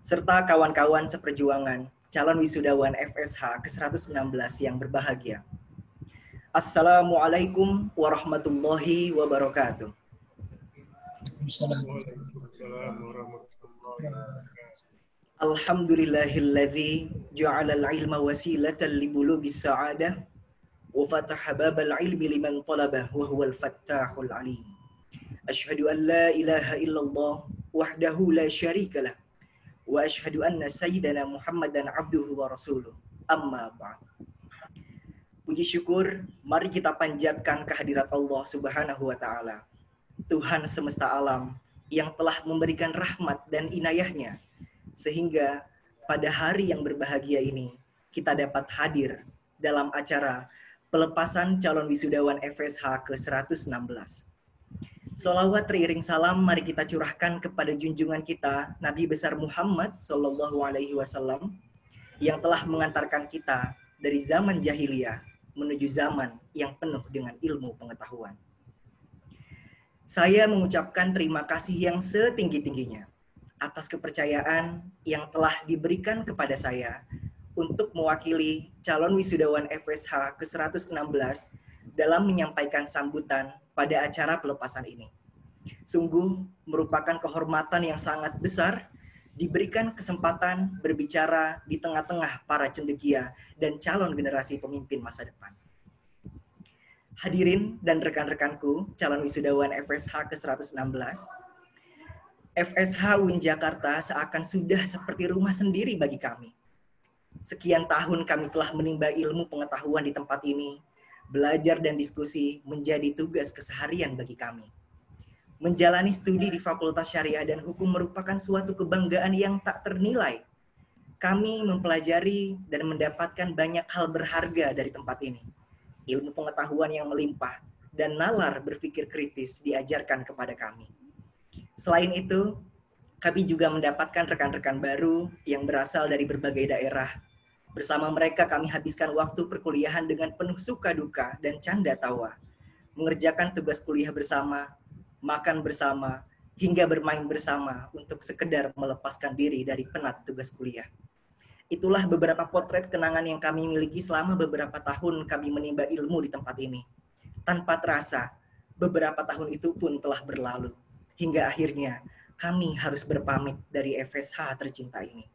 serta kawan-kawan seperjuangan calon wisudawan FSH ke-116 yang berbahagia. Assalamualaikum warahmatullahi wabarakatuh. Waalaikumsalam warahmatullahi wabarakatuh. Alhamdulillahilladzi ja'ala al-ilma wasilatan li bulughis sa'adah wa fataha babal ilmi liman talabah wa huwal fattahul alim. Asyhadu an la ilaha illallah wahdahu la syarikalah wa asyhadu anna sayyidana Muhammadan abduhu wa rasuluh. Amma ba'd. Puji syukur, mari kita panjatkan kehadirat Allah Subhanahu wa taala, Tuhan semesta alam yang telah memberikan rahmat dan inayahnya sehingga pada hari yang berbahagia ini kita dapat hadir dalam acara pelepasan calon wisudawan FSH ke-116. Sholawat teriring salam mari kita curahkan kepada junjungan kita Nabi besar Muhammad SAW yang telah mengantarkan kita dari zaman jahiliyah menuju zaman yang penuh dengan ilmu pengetahuan. Saya mengucapkan terima kasih yang setinggi-tingginya atas kepercayaan yang telah diberikan kepada saya untuk mewakili calon wisudawan FSH ke-116 dalam menyampaikan sambutan pada acara pelepasan ini. Sungguh merupakan kehormatan yang sangat besar diberikan kesempatan berbicara di tengah-tengah para cendekia dan calon generasi pemimpin masa depan. Hadirin dan rekan-rekanku, calon wisudawan FSH ke-116, FSH UIN Jakarta seakan sudah seperti rumah sendiri bagi kami. Sekian tahun kami telah menimba ilmu pengetahuan di tempat ini, belajar dan diskusi menjadi tugas keseharian bagi kami. Menjalani studi di Fakultas Syariah dan Hukum merupakan suatu kebanggaan yang tak ternilai. Kami mempelajari dan mendapatkan banyak hal berharga dari tempat ini. Ilmu pengetahuan yang melimpah dan nalar berpikir kritis diajarkan kepada kami. Selain itu, kami juga mendapatkan rekan-rekan baru yang berasal dari berbagai daerah. Bersama mereka kami habiskan waktu perkuliahan dengan penuh suka duka dan canda tawa. Mengerjakan tugas kuliah bersama, makan bersama, hingga bermain bersama untuk sekedar melepaskan diri dari penat tugas kuliah. Itulah beberapa potret kenangan yang kami miliki selama beberapa tahun kami menimba ilmu di tempat ini. Tanpa terasa, beberapa tahun itu pun telah berlalu. Hingga akhirnya kami harus berpamit dari FSH tercinta ini.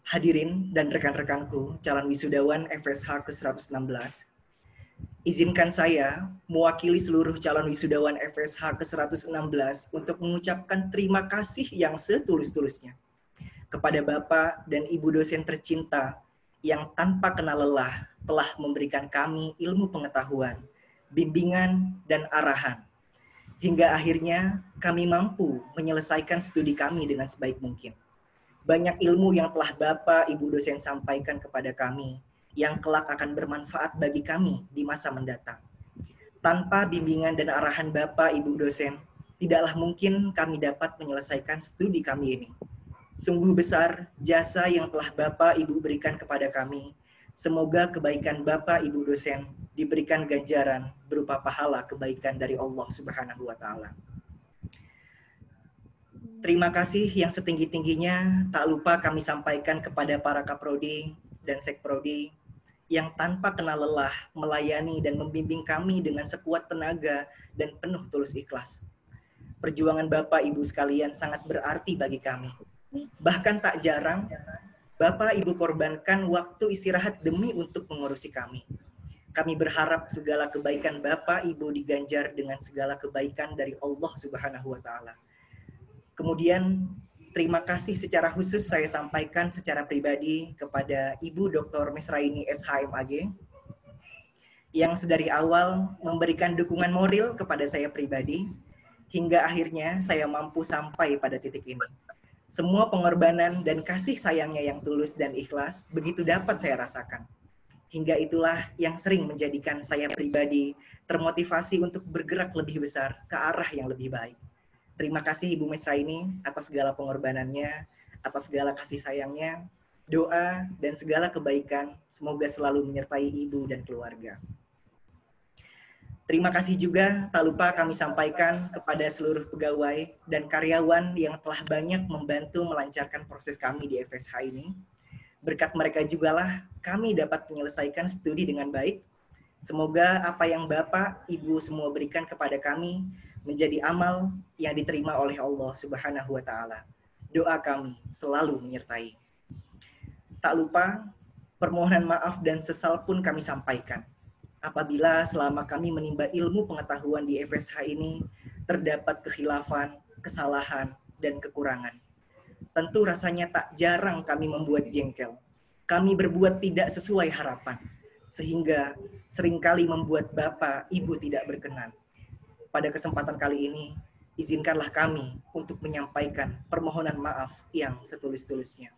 Hadirin dan rekan-rekanku, calon wisudawan FSH ke-116, izinkan saya mewakili seluruh calon wisudawan FSH ke-116 untuk mengucapkan terima kasih yang setulus-tulusnya kepada Bapak dan Ibu dosen tercinta yang tanpa kenal lelah telah memberikan kami ilmu pengetahuan, bimbingan, dan arahan. Hingga akhirnya kami mampu menyelesaikan studi kami dengan sebaik mungkin. Banyak ilmu yang telah Bapak, Ibu dosen sampaikan kepada kami yang kelak akan bermanfaat bagi kami di masa mendatang. Tanpa bimbingan dan arahan Bapak, Ibu dosen, tidaklah mungkin kami dapat menyelesaikan studi kami ini. Sungguh besar jasa yang telah Bapak, Ibu berikan kepada kami. Semoga kebaikan Bapak, Ibu dosen diberikan ganjaran berupa pahala kebaikan dari Allah Subhanahu wa taala. Terima kasih yang setinggi-tingginya tak lupa kami sampaikan kepada para kaprodi dan sekprodi yang tanpa kenal lelah melayani dan membimbing kami dengan sekuat tenaga dan penuh tulus ikhlas. Perjuangan Bapak Ibu sekalian sangat berarti bagi kami. Bahkan tak jarang Bapak Ibu korbankan waktu istirahat demi untuk mengurusi kami. Kami berharap segala kebaikan Bapak Ibu diganjar dengan segala kebaikan dari Allah Subhanahu wa taala. Kemudian terima kasih secara khusus saya sampaikan secara pribadi kepada Ibu Dr. Mesraini SHMAG yang sedari awal memberikan dukungan moral kepada saya pribadi hingga akhirnya saya mampu sampai pada titik ini. Semua pengorbanan dan kasih sayangnya yang tulus dan ikhlas begitu dapat saya rasakan. Hingga itulah yang sering menjadikan saya pribadi termotivasi untuk bergerak lebih besar ke arah yang lebih baik. Terima kasih Ibu Mesraini atas segala pengorbanannya, atas segala kasih sayangnya, doa, dan segala kebaikan. Semoga selalu menyertai Ibu dan keluarga. Terima kasih juga, tak lupa kami sampaikan kepada seluruh pegawai dan karyawan yang telah banyak membantu melancarkan proses kami di FSH ini. Berkat mereka jugalah kami dapat menyelesaikan studi dengan baik, Semoga apa yang Bapak, Ibu semua berikan kepada kami menjadi amal yang diterima oleh Allah Subhanahu wa Ta'ala. Doa kami selalu menyertai. Tak lupa, permohonan maaf dan sesal pun kami sampaikan. Apabila selama kami menimba ilmu pengetahuan di FSH ini terdapat kekhilafan, kesalahan, dan kekurangan. Tentu rasanya tak jarang kami membuat jengkel. Kami berbuat tidak sesuai harapan, sehingga seringkali membuat Bapak, Ibu tidak berkenan. Pada kesempatan kali ini, izinkanlah kami untuk menyampaikan permohonan maaf yang setulus-tulusnya.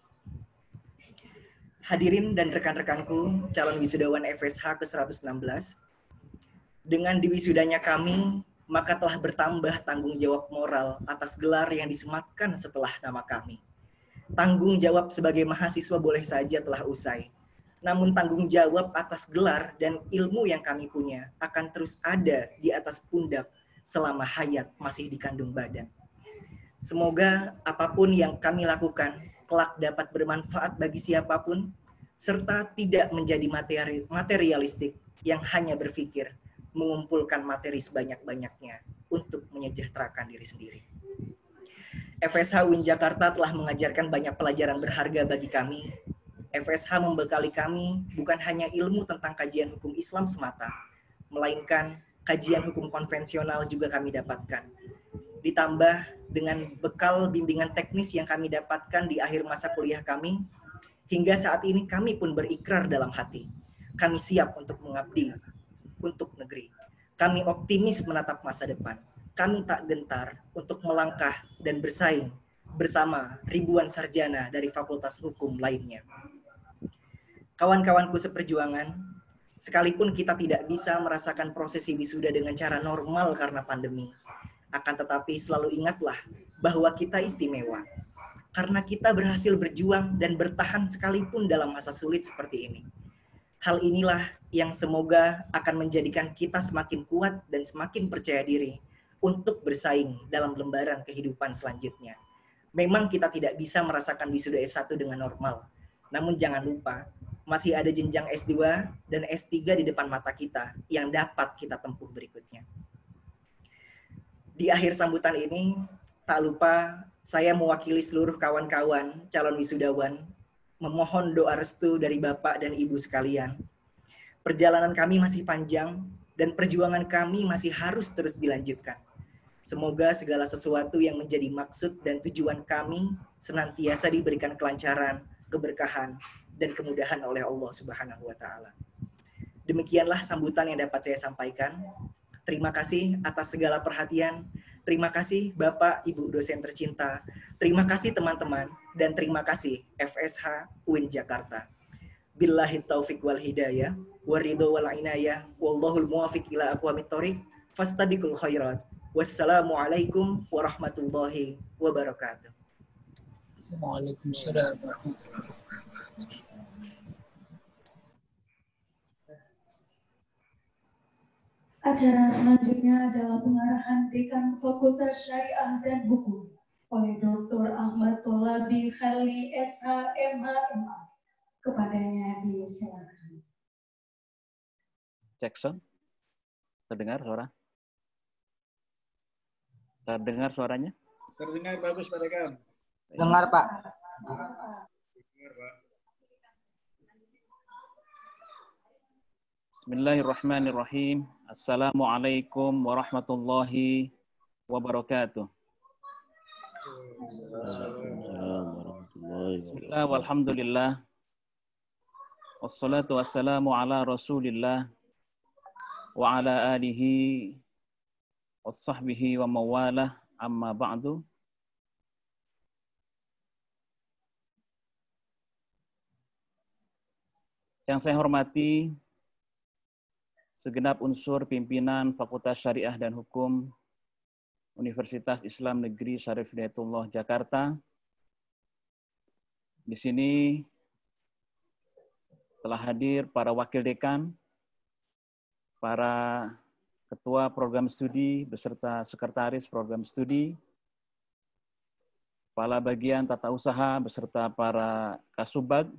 Hadirin dan rekan-rekanku, calon wisudawan FSH ke-116, dengan diwisudanya kami, maka telah bertambah tanggung jawab moral atas gelar yang disematkan setelah nama kami. Tanggung jawab sebagai mahasiswa boleh saja telah usai, namun tanggung jawab atas gelar dan ilmu yang kami punya akan terus ada di atas pundak selama hayat masih dikandung badan. Semoga apapun yang kami lakukan kelak dapat bermanfaat bagi siapapun, serta tidak menjadi materialistik yang hanya berpikir mengumpulkan materi sebanyak-banyaknya untuk menyejahterakan diri sendiri. FSH UIN Jakarta telah mengajarkan banyak pelajaran berharga bagi kami. FSH membekali kami bukan hanya ilmu tentang kajian hukum Islam semata, melainkan kajian hukum konvensional juga kami dapatkan. Ditambah dengan bekal bimbingan teknis yang kami dapatkan di akhir masa kuliah kami, hingga saat ini kami pun berikrar dalam hati. Kami siap untuk mengabdi untuk negeri. Kami optimis menatap masa depan. Kami tak gentar untuk melangkah dan bersaing bersama ribuan sarjana dari fakultas hukum lainnya. Kawan-kawanku seperjuangan, sekalipun kita tidak bisa merasakan prosesi wisuda dengan cara normal karena pandemi, akan tetapi selalu ingatlah bahwa kita istimewa. Karena kita berhasil berjuang dan bertahan sekalipun dalam masa sulit seperti ini. Hal inilah yang semoga akan menjadikan kita semakin kuat dan semakin percaya diri untuk bersaing dalam lembaran kehidupan selanjutnya. Memang kita tidak bisa merasakan wisuda S1 dengan normal. Namun jangan lupa, masih ada jenjang S2 dan S3 di depan mata kita yang dapat kita tempuh berikutnya. Di akhir sambutan ini, tak lupa saya mewakili seluruh kawan-kawan calon wisudawan memohon doa restu dari Bapak dan Ibu sekalian. Perjalanan kami masih panjang dan perjuangan kami masih harus terus dilanjutkan. Semoga segala sesuatu yang menjadi maksud dan tujuan kami senantiasa diberikan kelancaran, keberkahan, dan kemudahan oleh Allah Subhanahu wa Ta'ala. Demikianlah sambutan yang dapat saya sampaikan. Terima kasih atas segala perhatian. Terima kasih Bapak, Ibu dosen tercinta. Terima kasih teman-teman. Dan terima kasih FSH UIN Jakarta. Billahi taufiq wal hidayah. Waridho wal inayah. Wallahul muwafiq ila aqwamit thoriq. Fastabiqul khairat. Wassalamualaikum warahmatullahi wabarakatuh. Waalaikumsalam warahmatullahi wabarakatuh. Acara selanjutnya adalah pengarahan Dekan Fakultas Syariah dan Hukum oleh Dr. Ahmad Tholabi Kharli SH MH MA. Kepadanya disilakan. Cek sound. Terdengar suara? Terdengar suaranya? Terdengar bagus Pak Dekan. Dengar Pak. Bismillahirrahmanirrahim. Assalamualaikum warahmatullahi wabarakatuh. Bismillah walhamdulillah. Wassalatu wassalamu ala rasulillah wa ala alihi wa sahbihi wa mawalah amma ba'du. Yang saya hormati segenap unsur pimpinan Fakultas Syariah dan Hukum Universitas Islam Negeri Syarif Hidayatullah Jakarta. Di sini telah hadir para wakil dekan, para ketua program studi beserta sekretaris program studi, kepala bagian tata usaha beserta para kasubag,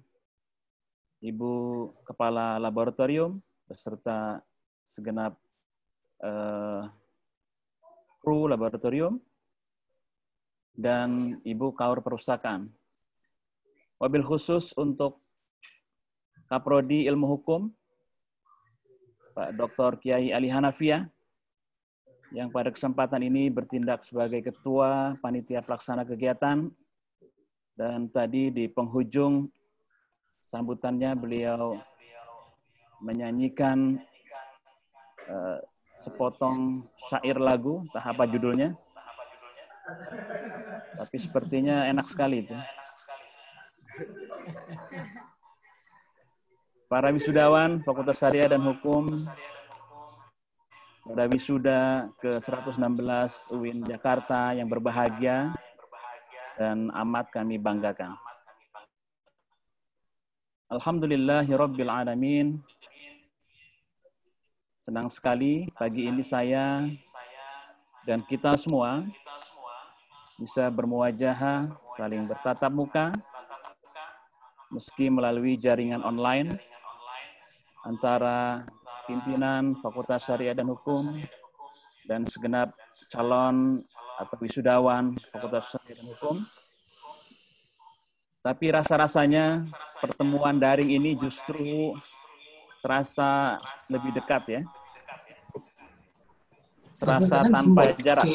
Ibu Kepala Laboratorium beserta segenap kru laboratorium, dan Ibu Kaur Perpustakaan. Wabil khusus untuk Kaprodi Ilmu Hukum, Pak Dr. Kiai Ali Hanafiah, yang pada kesempatan ini bertindak sebagai Ketua Panitia Pelaksana Kegiatan, dan tadi di penghujung sambutannya beliau menyanyikan sepotong syair lagu, entah apa judulnya, tapi sepertinya enak sekali itu. Para wisudawan Fakultas Syariah dan Hukum, pada wisuda ke-116 UIN Jakarta yang berbahagia dan amat kami banggakan. Alhamdulillahirabbil alamin. Senang sekali pagi ini saya dan kita semua bisa bermuwajahah, saling bertatap muka meski melalui jaringan online antara pimpinan Fakultas Syariah dan Hukum dan segenap calon atau wisudawan Fakultas Syariah dan Hukum. Tapi rasa-rasanya pertemuan daring ini justru terasa lebih dekat ya. Terasa tanpa jarak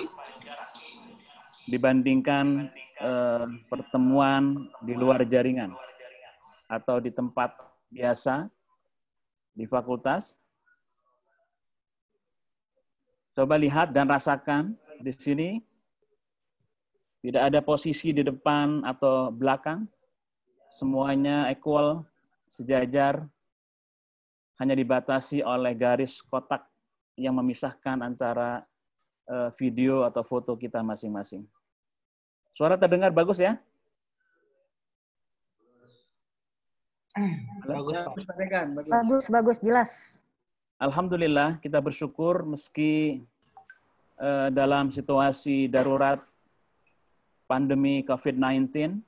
dibandingkan pertemuan di luar jaringan atau di tempat biasa di fakultas. Coba lihat dan rasakan di sini tidak ada posisi di depan atau belakang, semuanya equal, sejajar, hanya dibatasi oleh garis kotak yang memisahkan antara video atau foto kita masing-masing. Suara terdengar bagus ya? Bagus, jelas. Alhamdulillah, kita bersyukur meski dalam situasi darurat pandemi COVID-19,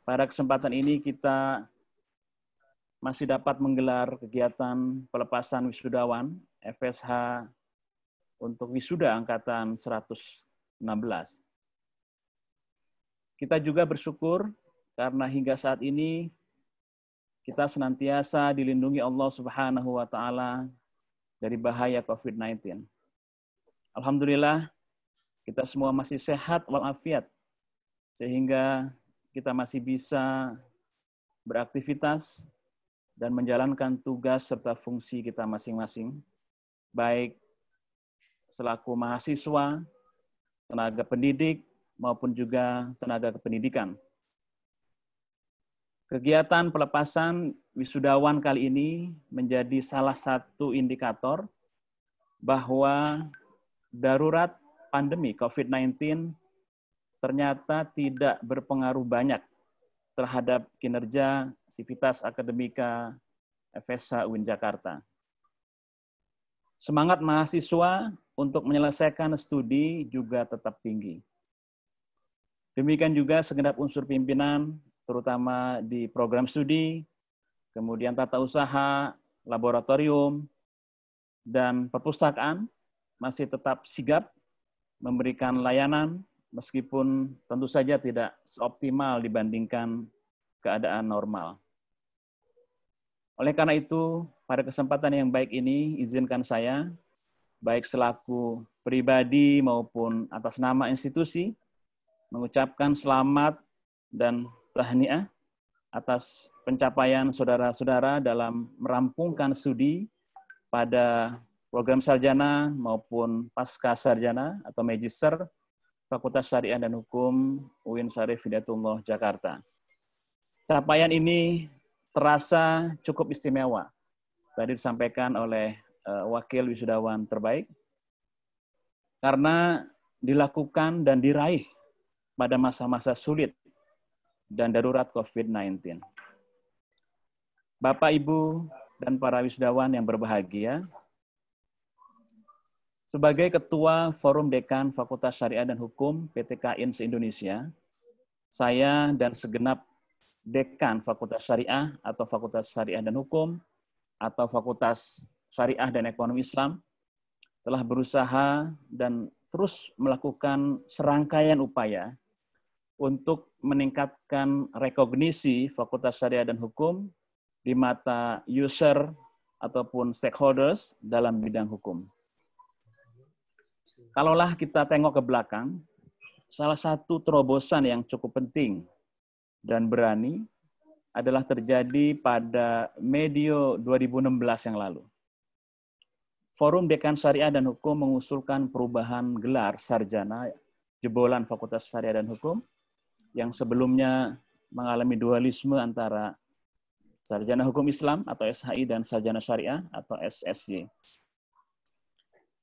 pada kesempatan ini kita masih dapat menggelar kegiatan pelepasan wisudawan FSH untuk wisuda angkatan 116. Kita juga bersyukur karena hingga saat ini kita senantiasa dilindungi Allah Subhanahu wa taala dari bahaya COVID-19. Alhamdulillah, kita semua masih sehat walafiat sehingga kita masih bisa beraktivitas dan menjalankan tugas serta fungsi kita masing-masing, baik selaku mahasiswa, tenaga pendidik, maupun juga tenaga kependidikan. Kegiatan pelepasan wisudawan kali ini menjadi salah satu indikator bahwa darurat pandemi COVID-19 ternyata tidak berpengaruh banyak terhadap kinerja sivitas akademika FSH UIN Jakarta. Semangat mahasiswa untuk menyelesaikan studi juga tetap tinggi. Demikian juga segenap unsur pimpinan, terutama di program studi, kemudian tata usaha, laboratorium, dan perpustakaan masih tetap sigap memberikan layanan meskipun tentu saja tidak seoptimal dibandingkan keadaan normal. Oleh karena itu, pada kesempatan yang baik ini, izinkan saya, baik selaku pribadi maupun atas nama institusi, mengucapkan selamat dan tahniah atas pencapaian saudara-saudara dalam merampungkan studi pada program sarjana maupun pasca sarjana atau magister Fakultas Syariah dan Hukum UIN Syarif Hidayatullah Jakarta. Capaian ini terasa cukup istimewa. Tadi disampaikan oleh wakil wisudawan terbaik karena dilakukan dan diraih pada masa-masa sulit dan darurat COVID-19. Bapak, Ibu, dan para wisudawan yang berbahagia, sebagai Ketua Forum Dekan Fakultas Syariah dan Hukum PTKIN se-Indonesia, saya dan segenap Dekan Fakultas Syariah atau Fakultas Syariah dan Hukum atau Fakultas Syariah dan Ekonomi Islam telah berusaha dan terus melakukan serangkaian upaya untuk meningkatkan rekognisi Fakultas Syariah dan Hukum di mata user ataupun stakeholders dalam bidang hukum. Kalaulah kita tengok ke belakang, salah satu terobosan yang cukup penting dan berani adalah terjadi pada medio 2016 yang lalu. Forum Dekan Syariah dan Hukum mengusulkan perubahan gelar sarjana jebolan Fakultas Syariah dan Hukum yang sebelumnya mengalami dualisme antara Sarjana Hukum Islam atau SHI dan Sarjana Syariah atau SSY.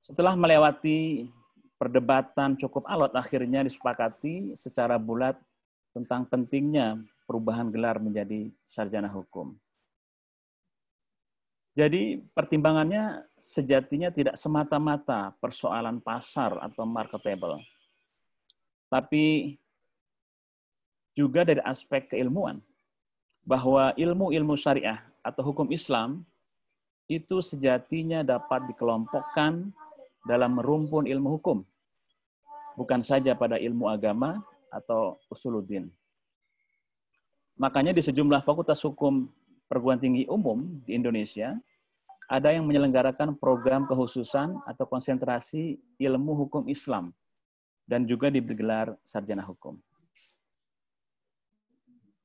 Setelah melewati perdebatan cukup alot, akhirnya disepakati secara bulat tentang pentingnya perubahan gelar menjadi Sarjana Hukum. Jadi pertimbangannya sejatinya tidak semata-mata persoalan pasar atau marketable, tapi juga dari aspek keilmuan, bahwa ilmu-ilmu syariah atau hukum Islam itu sejatinya dapat dikelompokkan dalam rumpun ilmu hukum, bukan saja pada ilmu agama atau usuluddin. Makanya di sejumlah fakultas hukum perguruan tinggi umum di Indonesia, ada yang menyelenggarakan program kekhususan atau konsentrasi ilmu hukum Islam, dan juga digelar sarjana hukum.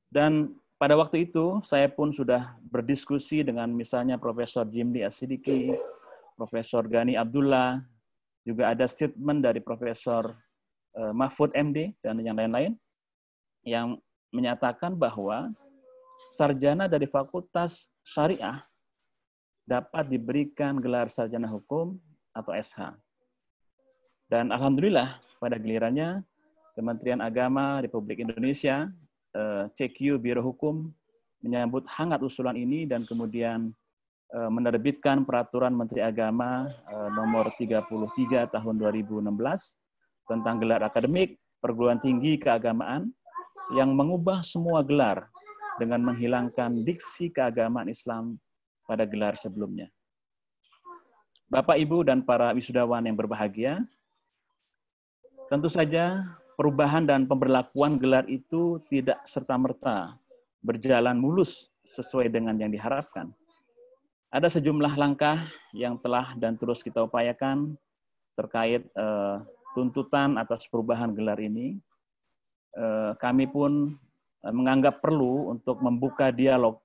Dan pada waktu itu, saya pun sudah berdiskusi dengan misalnya Profesor Jimli As-Sidiki, Profesor Gani Abdullah, juga ada statement dari Profesor Mahfud MD, dan yang lain-lain, yang menyatakan bahwa sarjana dari Fakultas Syariah dapat diberikan gelar sarjana hukum atau SH. Dan alhamdulillah pada gilirannya Kementerian Agama Republik Indonesia, CQ Biro Hukum, menyambut hangat usulan ini dan kemudian menerbitkan Peraturan Menteri Agama nomor 33 tahun 2016 tentang gelar akademik perguruan tinggi keagamaan yang mengubah semua gelar dengan menghilangkan diksi keagamaan Islam pada gelar sebelumnya. Bapak, Ibu, dan para wisudawan yang berbahagia, tentu saja perubahan dan pemberlakuan gelar itu tidak serta-merta berjalan mulus sesuai dengan yang diharapkan. Ada sejumlah langkah yang telah dan terus kita upayakan terkait tuntutan atas perubahan gelar ini. Kami pun menganggap perlu untuk membuka dialog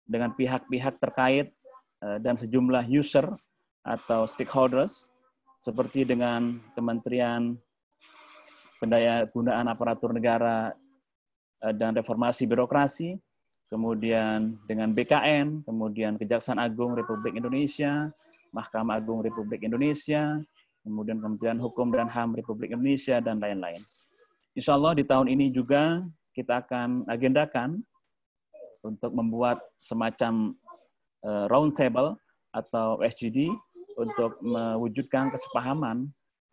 dengan pihak-pihak terkait dan sejumlah user atau stakeholders seperti dengan Kementerian Pendayagunaan Aparatur Negara dan Reformasi Birokrasi, kemudian dengan BKN, kemudian Kejaksaan Agung Republik Indonesia, Mahkamah Agung Republik Indonesia, kemudian Kementerian Hukum dan HAM Republik Indonesia, dan lain-lain. Insya Allah di tahun ini juga kita akan agendakan untuk membuat semacam round table atau SGD untuk mewujudkan kesepahaman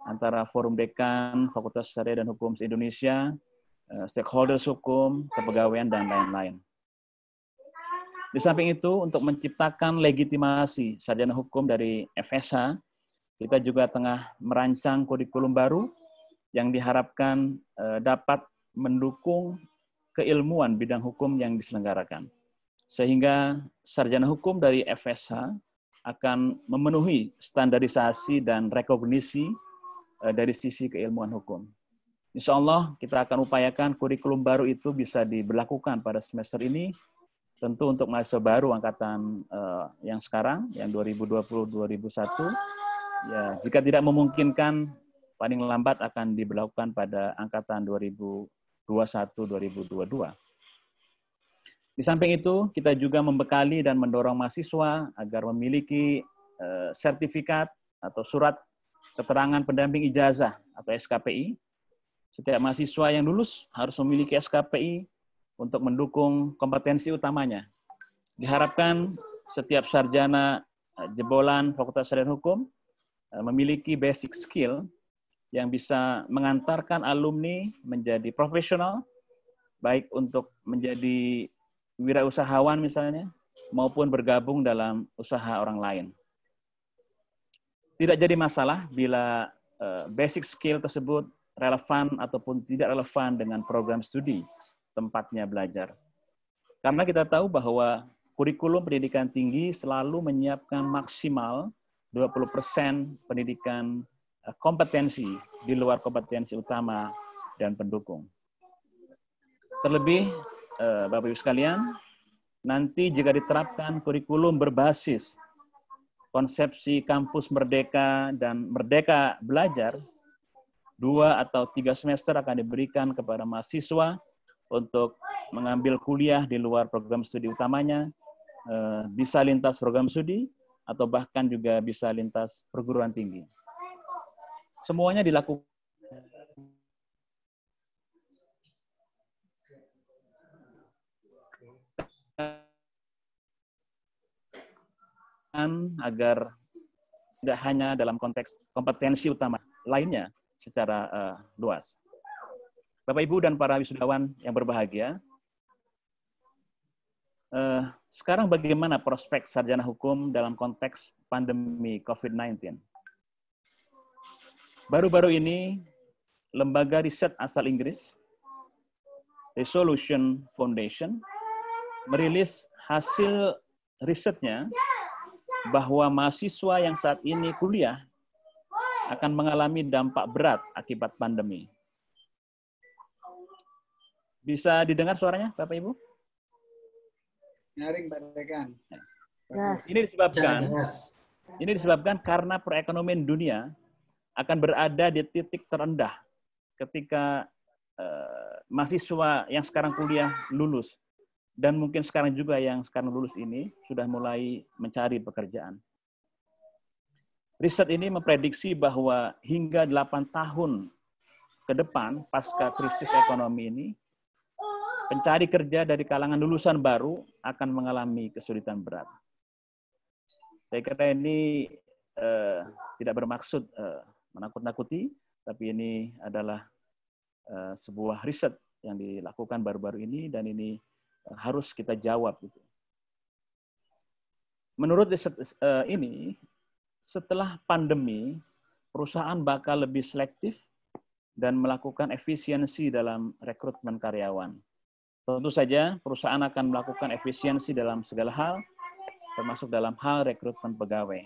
antara Forum Dekan, Fakultas Syariah dan Hukum se-Indonesia, stakeholders hukum, kepegawaian, dan lain-lain. Di samping itu, untuk menciptakan legitimasi sarjana hukum dari FSH, kita juga tengah merancang kurikulum baru yang diharapkan dapat mendukung keilmuan bidang hukum yang diselenggarakan. Sehingga sarjana hukum dari FSH akan memenuhi standarisasi dan rekognisi dari sisi keilmuan hukum. Insya Allah kita akan upayakan kurikulum baru itu bisa diberlakukan pada semester ini, tentu untuk mahasiswa baru angkatan yang sekarang, yang 2020-2021. Ya, jika tidak memungkinkan, paling lambat akan diberlakukan pada angkatan 2021-2022. Di samping itu, kita juga membekali dan mendorong mahasiswa agar memiliki sertifikat atau surat keterangan pendamping ijazah atau SKPI. Setiap mahasiswa yang lulus harus memiliki SKPI untuk mendukung kompetensi utamanya. Diharapkan setiap sarjana jebolan Fakultas Syariah dan Hukum memiliki basic skill yang bisa mengantarkan alumni menjadi profesional, baik untuk menjadi wirausahawan misalnya, maupun bergabung dalam usaha orang lain. Tidak jadi masalah bila basic skill tersebut relevan ataupun tidak relevan dengan program studi tempatnya belajar. Karena kita tahu bahwa kurikulum pendidikan tinggi selalu menyiapkan maksimal 20% pendidikan kompetensi di luar kompetensi utama dan pendukung. Terlebih, Bapak Ibu sekalian, nanti jika diterapkan kurikulum berbasis konsepsi kampus merdeka dan merdeka belajar, 2 atau 3 semester akan diberikan kepada mahasiswa untuk mengambil kuliah di luar program studi utamanya, bisa lintas program studi, atau bahkan juga bisa lintas perguruan tinggi. Semuanya dilakukan agar tidak hanya dalam konteks kompetensi utama lainnya secara luas. Bapak, Ibu, dan para wisudawan yang berbahagia, sekarang bagaimana prospek sarjana hukum dalam konteks pandemi COVID-19? Baru-baru ini, lembaga riset asal Inggris, Resolution Foundation, merilis hasil risetnya bahwa mahasiswa yang saat ini kuliah akan mengalami dampak berat akibat pandemi. Bisa didengar suaranya, Bapak Ibu? Nyaring, Pak Dekan. Yes. Ini disebabkan karena perekonomian dunia akan berada di titik terendah ketika mahasiswa yang sekarang kuliah lulus, dan mungkin sekarang juga yang sekarang lulus ini sudah mulai mencari pekerjaan. Riset ini memprediksi bahwa hingga 8 tahun ke depan pasca krisis ekonomi ini, pencari kerja dari kalangan lulusan baru akan mengalami kesulitan berat. Saya kira ini tidak bermaksud menakut-nakuti, tapi ini adalah sebuah riset yang dilakukan baru-baru ini, dan ini harus kita jawab. Menurut riset ini, setelah pandemi, perusahaan bakal lebih selektif dan melakukan efisiensi dalam rekrutmen karyawan. Tentu saja perusahaan akan melakukan efisiensi dalam segala hal, termasuk dalam hal rekrutmen pegawai.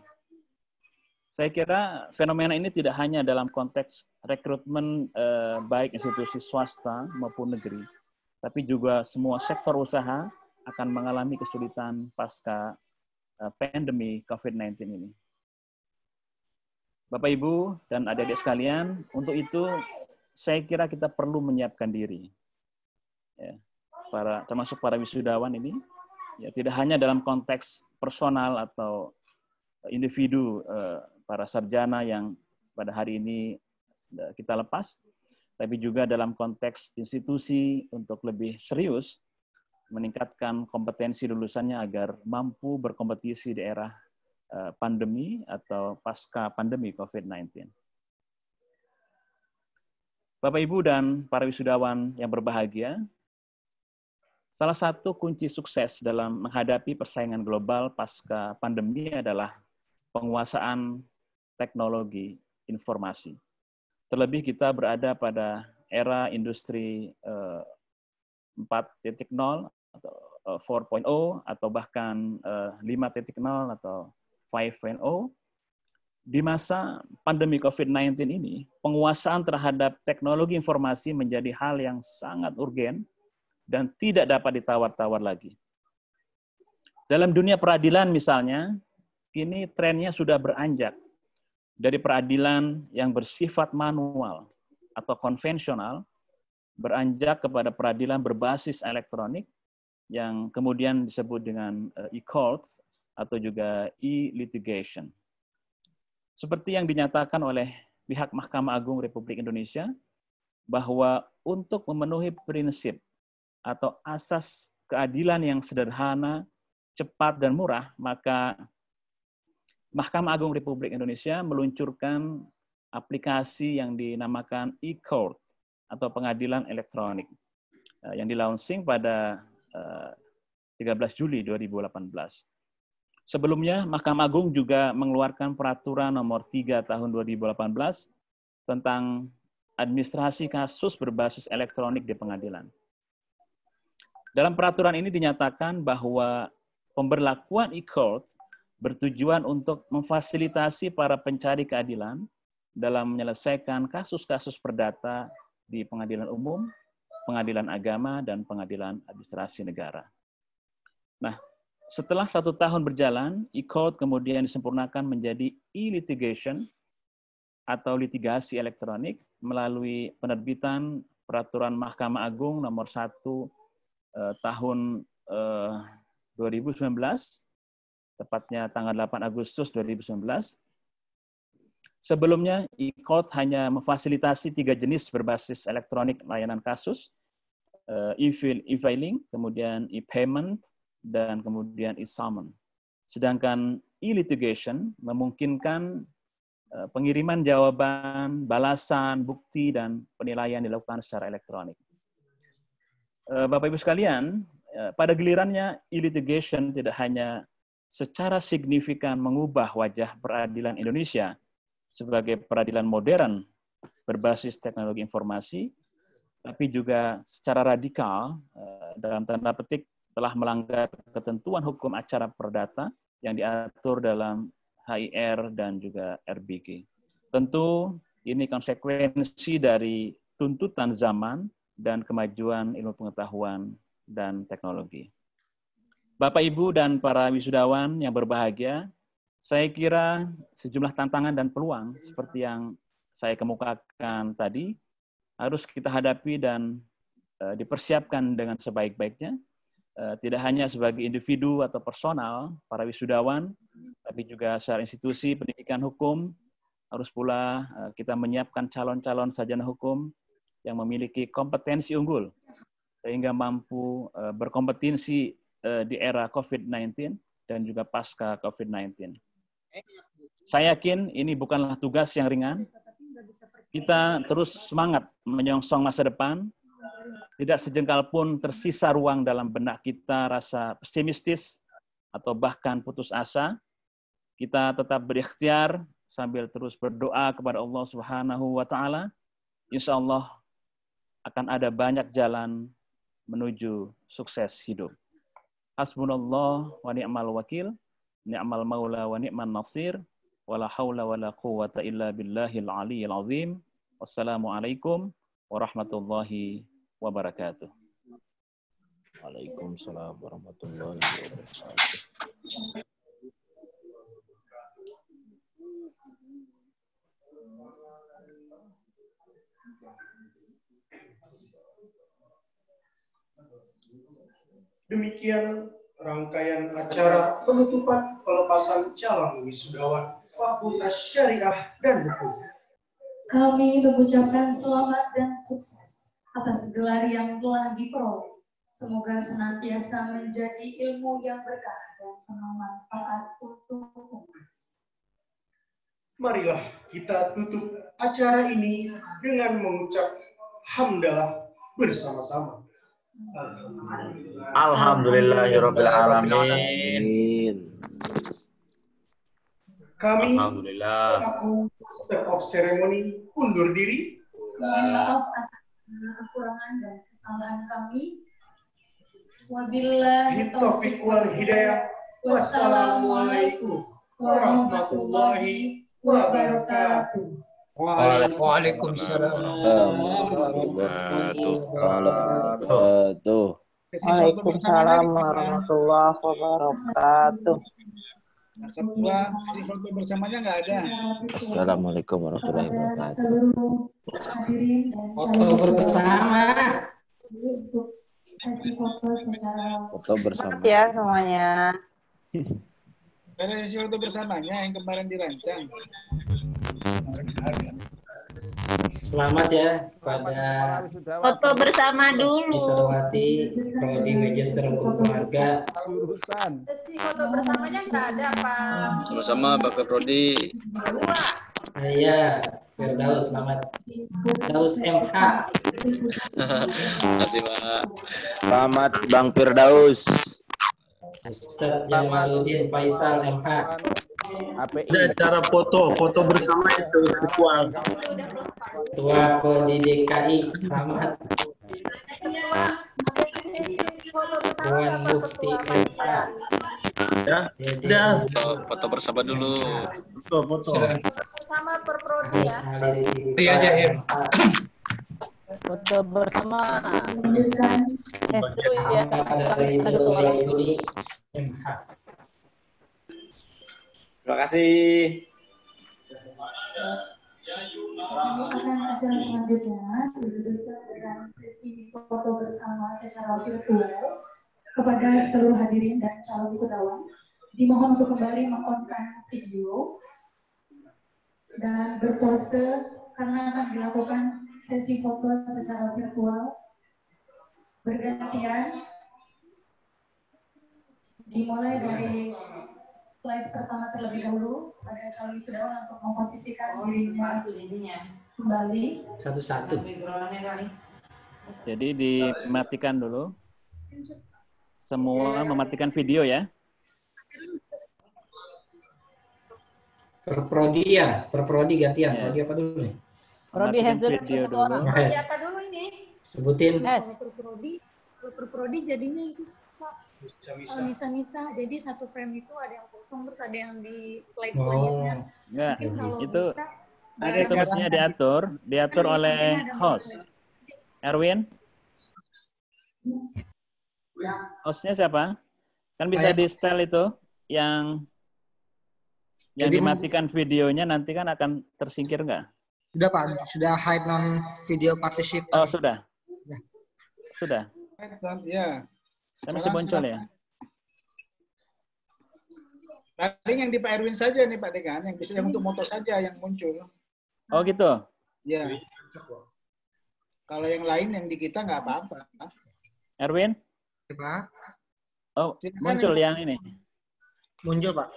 Saya kira fenomena ini tidak hanya dalam konteks rekrutmen baik institusi swasta maupun negeri, tapi juga semua sektor usaha akan mengalami kesulitan pasca pandemi COVID-19 ini. Bapak, Ibu, dan adik-adik sekalian, untuk itu saya kira kita perlu menyiapkan diri. Ya, termasuk para wisudawan ini, ya, tidak hanya dalam konteks personal atau individu para sarjana yang pada hari ini kita lepas, tapi juga dalam konteks institusi untuk lebih serius meningkatkan kompetensi lulusannya agar mampu berkompetisi di era pandemi atau pasca pandemi COVID-19. Bapak, Ibu, dan para wisudawan yang berbahagia, salah satu kunci sukses dalam menghadapi persaingan global pasca pandemi adalah penguasaan teknologi informasi. Terlebih kita berada pada era industri 4.0 atau 4.0 atau bahkan 5.0 atau 5.0. Di masa pandemi COVID-19 ini, penguasaan terhadap teknologi informasi menjadi hal yang sangat urgen dan tidak dapat ditawar-tawar lagi. Dalam dunia peradilan misalnya, kini trennya sudah beranjak dari peradilan yang bersifat manual atau konvensional, beranjak kepada peradilan berbasis elektronik yang kemudian disebut dengan e-courts atau juga e-litigation. Seperti yang dinyatakan oleh pihak Mahkamah Agung Republik Indonesia, bahwa untuk memenuhi prinsip atau asas keadilan yang sederhana, cepat, dan murah, maka Mahkamah Agung Republik Indonesia meluncurkan aplikasi yang dinamakan e-court atau pengadilan elektronik yang di-launching pada 13 Juli 2018. Sebelumnya, Mahkamah Agung juga mengeluarkan peraturan nomor 3 tahun 2018 tentang administrasi kasus berbasis elektronik di pengadilan. Dalam peraturan ini dinyatakan bahwa pemberlakuan e-court bertujuan untuk memfasilitasi para pencari keadilan dalam menyelesaikan kasus-kasus perdata di pengadilan umum, pengadilan agama, dan pengadilan administrasi negara. Nah, setelah 1 tahun berjalan, e-court kemudian disempurnakan menjadi e-litigation atau litigasi elektronik melalui penerbitan Peraturan Mahkamah Agung nomor 1 tahun 2019, tepatnya tanggal 8 Agustus 2019. Sebelumnya, e-court hanya memfasilitasi 3 jenis berbasis elektronik layanan kasus, e-filing, kemudian e-payment, dan kemudian e-summon. Sedangkan e-litigation memungkinkan pengiriman jawaban, balasan, bukti, dan penilaian dilakukan secara elektronik. Bapak Ibu sekalian, pada gilirannya e-litigation tidak hanya secara signifikan mengubah wajah peradilan Indonesia sebagai peradilan modern berbasis teknologi informasi, tapi juga secara radikal, dalam tanda petik, telah melanggar ketentuan hukum acara perdata yang diatur dalam HIR dan juga RBG. Tentu ini konsekuensi dari tuntutan zaman dan kemajuan ilmu pengetahuan dan teknologi. Bapak, Ibu, dan para wisudawan yang berbahagia, saya kira sejumlah tantangan dan peluang seperti yang saya kemukakan tadi harus kita hadapi dan dipersiapkan dengan sebaik-baiknya. Tidak hanya sebagai individu atau personal, para wisudawan, tapi juga secara institusi pendidikan hukum, harus pula kita menyiapkan calon-calon sarjana hukum yang memiliki kompetensi unggul, sehingga mampu berkompetensi di era COVID-19 dan juga pasca COVID-19. Saya yakin ini bukanlah tugas yang ringan. Kita terus semangat menyongsong masa depan. Tidak sejengkal pun tersisa ruang dalam benak kita rasa pesimistis atau bahkan putus asa. Kita tetap berikhtiar sambil terus berdoa kepada Allah Subhanahu wa taala. Insya Allah akan ada banyak jalan menuju sukses hidup. Hasbunallah wa ni'mal wakil, ni'mal maula wa ni'man nasir, wala haula wala quwwata illa billahil aliyyil azim. Wassalamualaikum warahmatullahi wabarakatuh. Waalaikumsalam warahmatullahi wabarakatuh. Demikian rangkaian acara penutupan pelepasan calon wisudawan Fakultas Syariah dan Hukum. Kami mengucapkan selamat dan sukses atas gelar yang telah diperoleh. Semoga senantiasa menjadi ilmu yang berkah dan penuh manfaat untuk umat. Marilah kita tutup acara ini dengan mengucap hamdalah bersama-sama. Alhamdulillahirabbil alamin. Kami Alhamdulillah. selaku Staff of Ceremony undur diri. Mohon maaf atas kekurangan dan kesalahan kami. Wabillahi Taufiq wal hidayah. Wassalamualaikum warahmatullahi wabarakatuh. Waalaikumsalam. Waalaikumsalam warahmatullahi wabarakatuh. Ketua sesi foto bersamanya nggak ada. Assalamualaikum warahmatullahi wabarakatuh. Foto bersama. Untuk sesi foto secara Foto bersama. Ya semuanya. Ada sesi foto bersamanya yang kemarin dirancang. Selamat ya kepada Foto bersama dulu. Israwati Prodi Magister Hukum Keluarga. Sesi foto bersamanya nggak ada, Pak. Sama-sama Bapak Prodi. Iya, Firdaus, selamat. Firdaus MH. Terima kasih Pak. Selamat Bang Firdaus. Ustadz Jamaluddin Faisal MH. Ada cara foto bersama itu virtual. Ketua Prodi DKI Rahmat. Tuan Mufti MH. Ya, udah. Foto bersama dulu. Foto. Sama per prodi ya. Iya, Jahir. Foto bersama. S2 ya. Terima kasih. Akan acara selanjutnya didudukkan dengan sesi foto bersama secara virtual kepada seluruh hadirin dan calon wisudawan. Dimohon untuk kembali meng-on-kan video dan berpose karena akan dilakukan sesi foto secara virtual bergantian. Dimulai dari slide pertama terlebih dahulu pada calon wisudawan untuk memposisikan dirinya kembali. Satu-satu. Jadi dimatikan dulu. Semua mematikan video ya. Per prodi ya, per prodi gantian. Prodi apa dulu nih? Prodi has dulu satu orang. Prodi apa dulu ini? Sebutin. Per prodi jadinya itu Pak. Misa-misa, jadi satu frame itu ada yang kosong terus ada yang di slide selanjutnya. Enggak, itu ada itu mestinya diatur oleh host. Erwin? Hostnya siapa? Kan bisa di style itu yang dimatikan videonya nanti kan akan tersingkir nggak? Sudah Pak, sudah hide non video participant. Oh sudah. Sudah. Ya. Kan masih muncul ya? Paling yang di Pak Erwin saja nih Pak Dekan, yang bisa yang untuk moto saja yang muncul. Oh gitu? Ya. Kalau yang lain yang di kita nggak apa-apa. Erwin? Pak. Oh, muncul yang ini? Muncul Pak.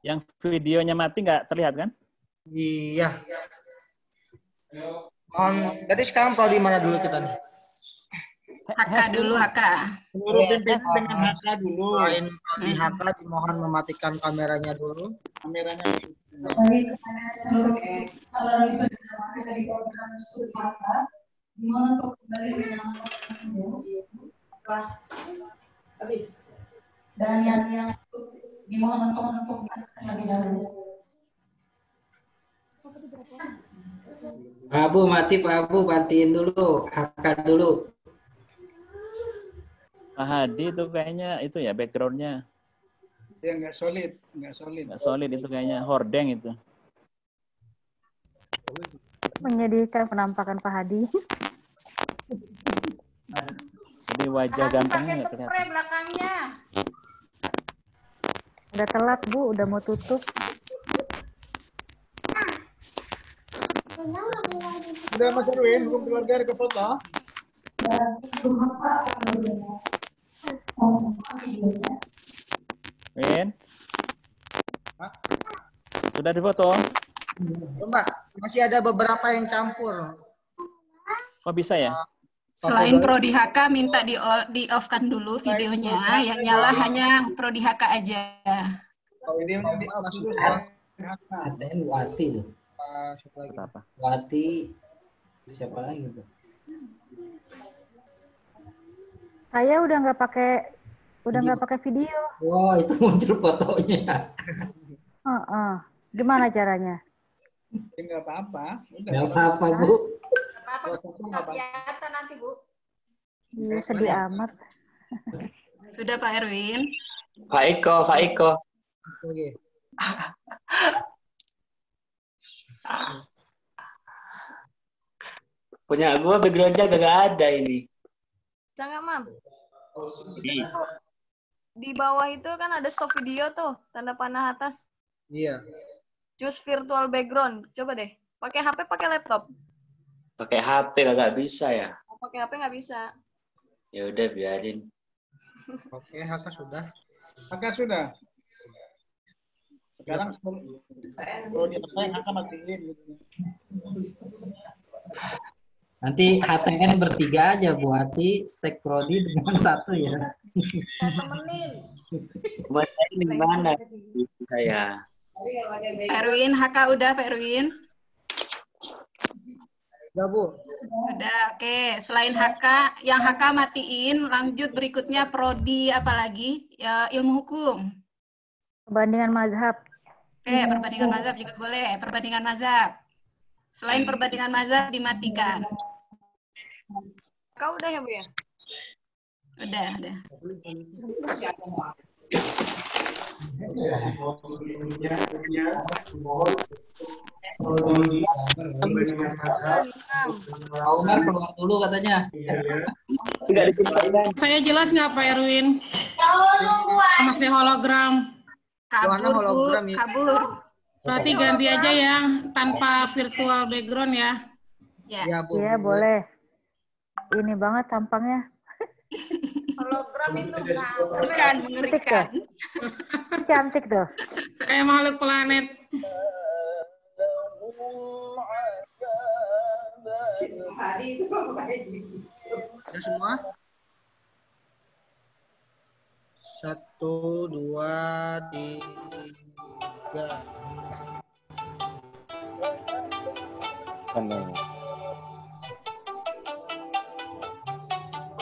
Yang videonya mati nggak terlihat kan? Iya. Berarti sekarang prodi mana dulu kita nih? HK dulu, HK. Seluruh pimpinan dengan HK dulu. Selain prodi HK dimohon mematikan kameranya dulu. Kameranya. Kembali kepada seluruh calon wisudawan dari program studi HK, dimohon untuk kembali menyalakan video. Dan yang dimohon untuk terlebih dahulu. Pak Abu mati, Pak Abu matiin dulu, HK dulu. Pak Hadi itu kayaknya itu ya backgroundnya. Ya nggak solid, nggak solid. Nggak solid itu kayaknya hordeng itu. Menyedihkan penampakan Pak Hadi. Jadi wajah gantengnya nggak kelihatan. Spray belakangnya. Udah telat Bu, udah mau tutup. Udah Mas Erwin, hukum keluarga ke foto. Win? Sudah difoto? Mbak, masih ada beberapa yang campur. Kok bisa ya? Selain Prodi HK minta di off-kan dulu videonya, yang nyala hanya Prodi HK aja. Videonya di off dulu. ATN Wati tuh. Apa? Wati. Siapa lagi tuh? Saya udah nggak pakai video. Wow, itu muncul fotonya. Gimana caranya? Nggak apa-apa. Nggak apa-apa, Bu. Nggak kelihatan nanti, Bu. Iya, sedih amat. Sudah Pak Erwin. Pak Iko. Oke. Punya gua backgroundnya gak ada ini. Jangan, Mam. Di bawah itu kan ada stop video tuh, tanda panah atas. Iya. Choose virtual background. Coba deh. Pakai HP, pakai laptop. Pakai HP kagak bisa ya? Pakai HP nggak bisa. Ya udah biarin. Oke, HK sudah. HK sudah. Sekarang kalau di HK matiin gitu. Nanti HTN bertiga aja, Bu Ati, Sek Prodi dengan satu ya. Temenin. Buat saya di mana saya? Pak Erwin, HK udah Pak Erwin? Udah, Bu. Udah, oke. Selain HK, yang HK matiin, lanjut berikutnya prodi apa lagi? Ya, ilmu hukum. Perbandingan mazhab. Oke, perbandingan mazhab juga boleh. Perbandingan mazhab. Selain perbandingan mazhab dimatikan. Kau udah ya, Bu ya? Udah. Umar keluar dulu katanya. Saya jelas nggak Pak Erwin? Masih hologram. Kabur. Berarti ganti aja ya, tanpa virtual background ya. Ya, Bu. Iya, boleh. Ini banget tampangnya. Hologram itu mengerikan. Cantik tuh. Kayak makhluk planet. Ya semua? 1, 2, 3.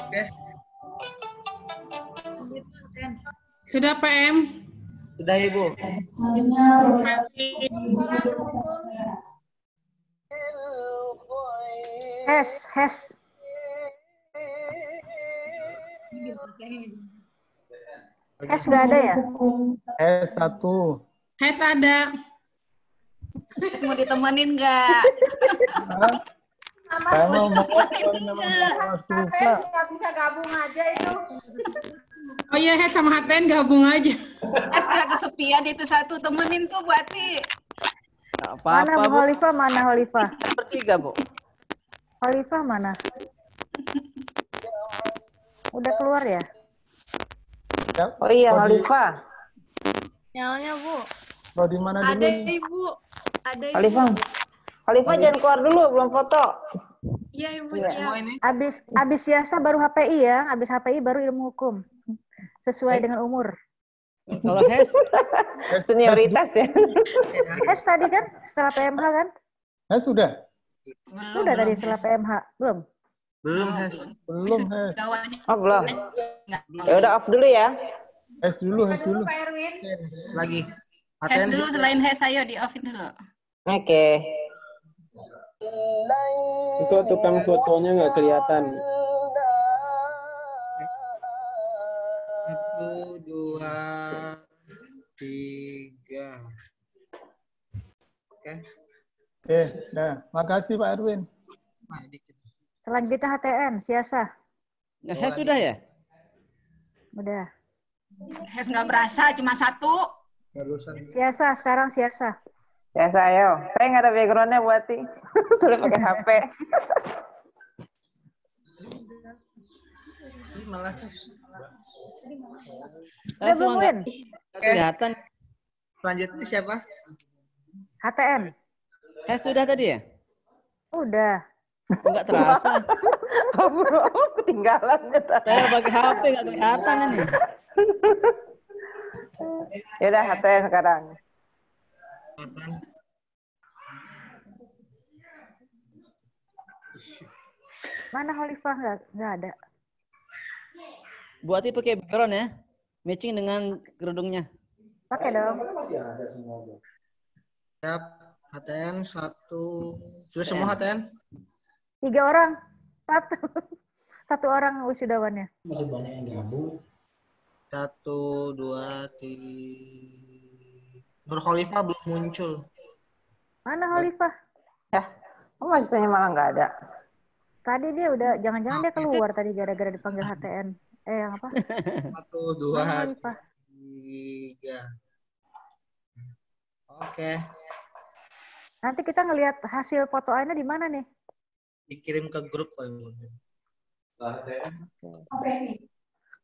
Oke. Sudah PM? Sudah Ibu. Hes. Hes nggak ada ya? S1. Hes ada. Hes mau ditemenin nggak? Kamu mau nggak bisa gabung aja itu. Oh iya, Hes sama HTN gabung aja. Hes nggak kesepian itu satu, temenin tuh Bu Ati. Mana Bu Khalifah? Mana Khalifah? Bertiga, Bu. Khalifah mana? Udah keluar ya? Oh iya, Khalifah. Nyalanya, Bu. Mau di mana dulu? Ada Ibu. Ada Ibu. Khalifah jangan keluar dulu, belum foto. Iya, Ibu. Abis siasa baru HPI ya, abis HPI baru ilmu hukum. Sesuai dengan umur. Kalau Hes senioritas ya. Hes tadi kan setelah PMH kan? Hes sudah? Sudah tadi setelah PMH, belum? Belum, Hes. Oh, belum. Ya udah off dulu ya. Hes dulu. Pak Erwin. Lagi. Hes dulu, selain Hes ayo di offin dulu. Oke. Itu tukang fotonya nggak kelihatan. 1, 2, 3. Oke. Nah, makasih Pak Erwin. Selanjutnya HTN, siasa. Nah, Hes sudah ya? Udah. Hes nggak berasa, cuma satu. Siasa, sekarang siasa. Siasa, ayo. Saya nggak ada background-nya buat sih. Sudah pakai HP. Ini malah Udah belum, Win? Kelihatan. Selanjutnya siapa? HTN. Hes sudah tadi ya? Udah. Enggak terasa. Bro, ketinggalan. Saya pakai HP nggak kelihatan ini. Ya udah HTN sekarang. Mana Khalifah? Nggak ada. Buatnya pakai background ya. Matching dengan kerudungnya. Pakai dong. Siap. HTN 1. Sudah semua HTN? 3 orang. 1 orang wisudawannya. Masih banyak yang gabung. 1, 2, 3. Nur Khalifah belum muncul. Mana Khalifah? Ya, maksudnya malah nggak ada. Tadi dia udah, jangan-jangan dia keluar tadi gara-gara dipanggil HTN. Yang apa? 1, 2, 3. Oke. Nanti kita ngelihat hasil foto Aina di mana nih? Dikirim ke grup. Oke.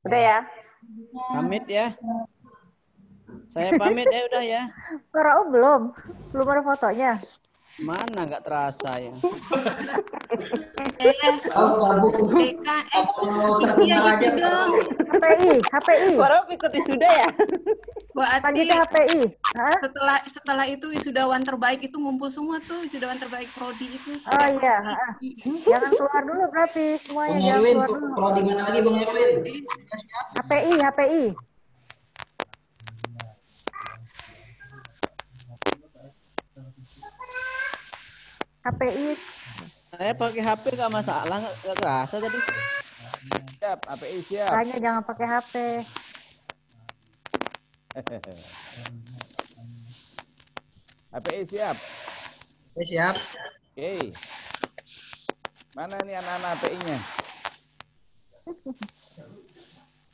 Udah ya? Pamit ya. Saya pamit ya udah ya. Raul belum ada fotonya. Mana nggak terasa ya? HPI. Baru ikut wisuda ya? Bu Ati, Lanjutnya HPI. setelah itu wisudawan terbaik itu ngumpul semua tuh, wisudawan terbaik prodi itu. Oh iya. Jangan keluar dulu berarti semuanya. Bang Jangan Erwin, keluar dulu. prodi mana lagi Bang Erwin? HPI. HPI. Saya pakai HP nggak masalah, nggak kerasa tadi. Siap, API siap. Tanya jangan pakai HP. API siap. Siap. Oke. Mana nih anak-anak API-nya?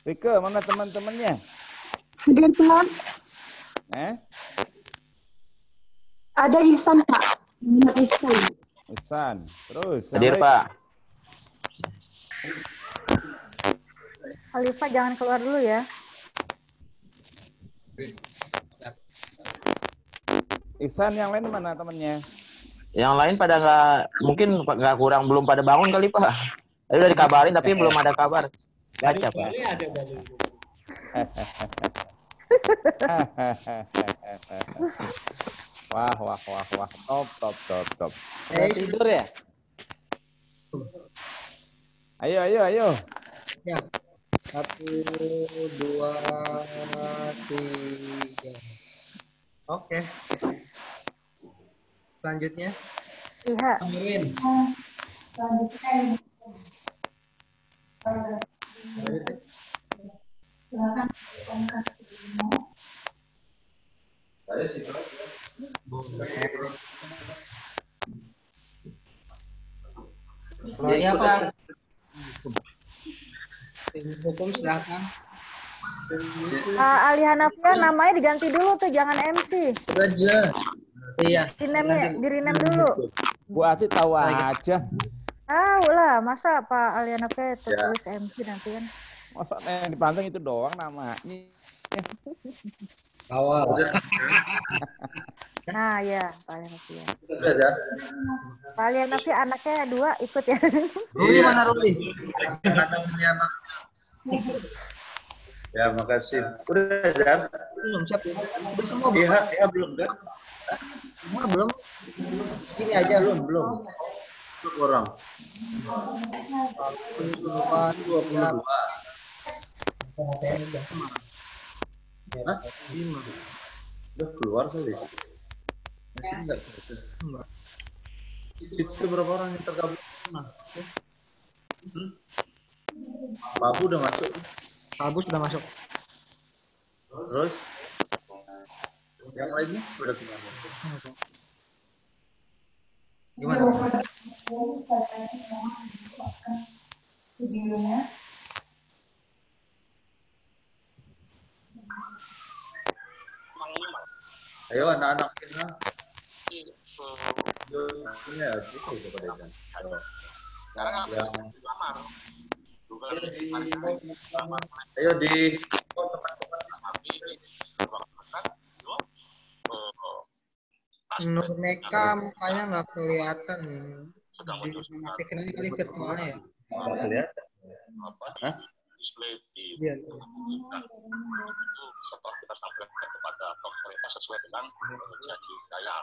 Rike, mana teman-temannya? Hadir Tuhan. Ada Ihsan Pak. Ihsan. Terus. Hadir Pak. Khalifah jangan keluar dulu ya. Ihsan yang lain mana temannya? Yang lain pada mungkin nggak belum pada bangun kali Pak. Tadi udah dikabarin tapi belum ada kabar. Baca Pak. Wah. Top. Tidur ya? Ayo. Ya. 1, 2, 3. Oke. Selanjutnya. Iya. Selanjutnya. Silakan. Saya sih Siapa? Hukum silakan. Ali Hanafia namanya diganti dulu tuh, jangan MC. Aja. Iya. Di-rename dulu. Bu Ati tahu aja. Tahu lah, masa Pak Ali Hanafia tulis MC nanti kan. Masa yang dipanteng itu doang namanya. Awal. Nah ya, Pak Ali Hanafia. Pak Ali Hanafia anaknya 2 ikut ya. Ruli mana Ruli? Ya, makasih. Udah, Zam? Belum, siap. Sudah semua belum? Iya, belum kan? Semua belum? Segini aja. Belum. Orang. 22. Hah? 5. Udah keluar kali. Masih enggak? Situ berapa orang yang tergabung? Babu udah masuk. Babu sudah masuk. Terus yang lainnya udah gimana? Videonya. Ayo anak-anak kita. Ini ya, itu kepada sekarang ayo di Nur Meka mukanya nggak kelihatan. Dimatikan aja kali virtualnya ya. nggak kelihatan. Hah? Display di Iya. itu setelah kita sampaikan kepada pemerintah sesuai dengan janji saya.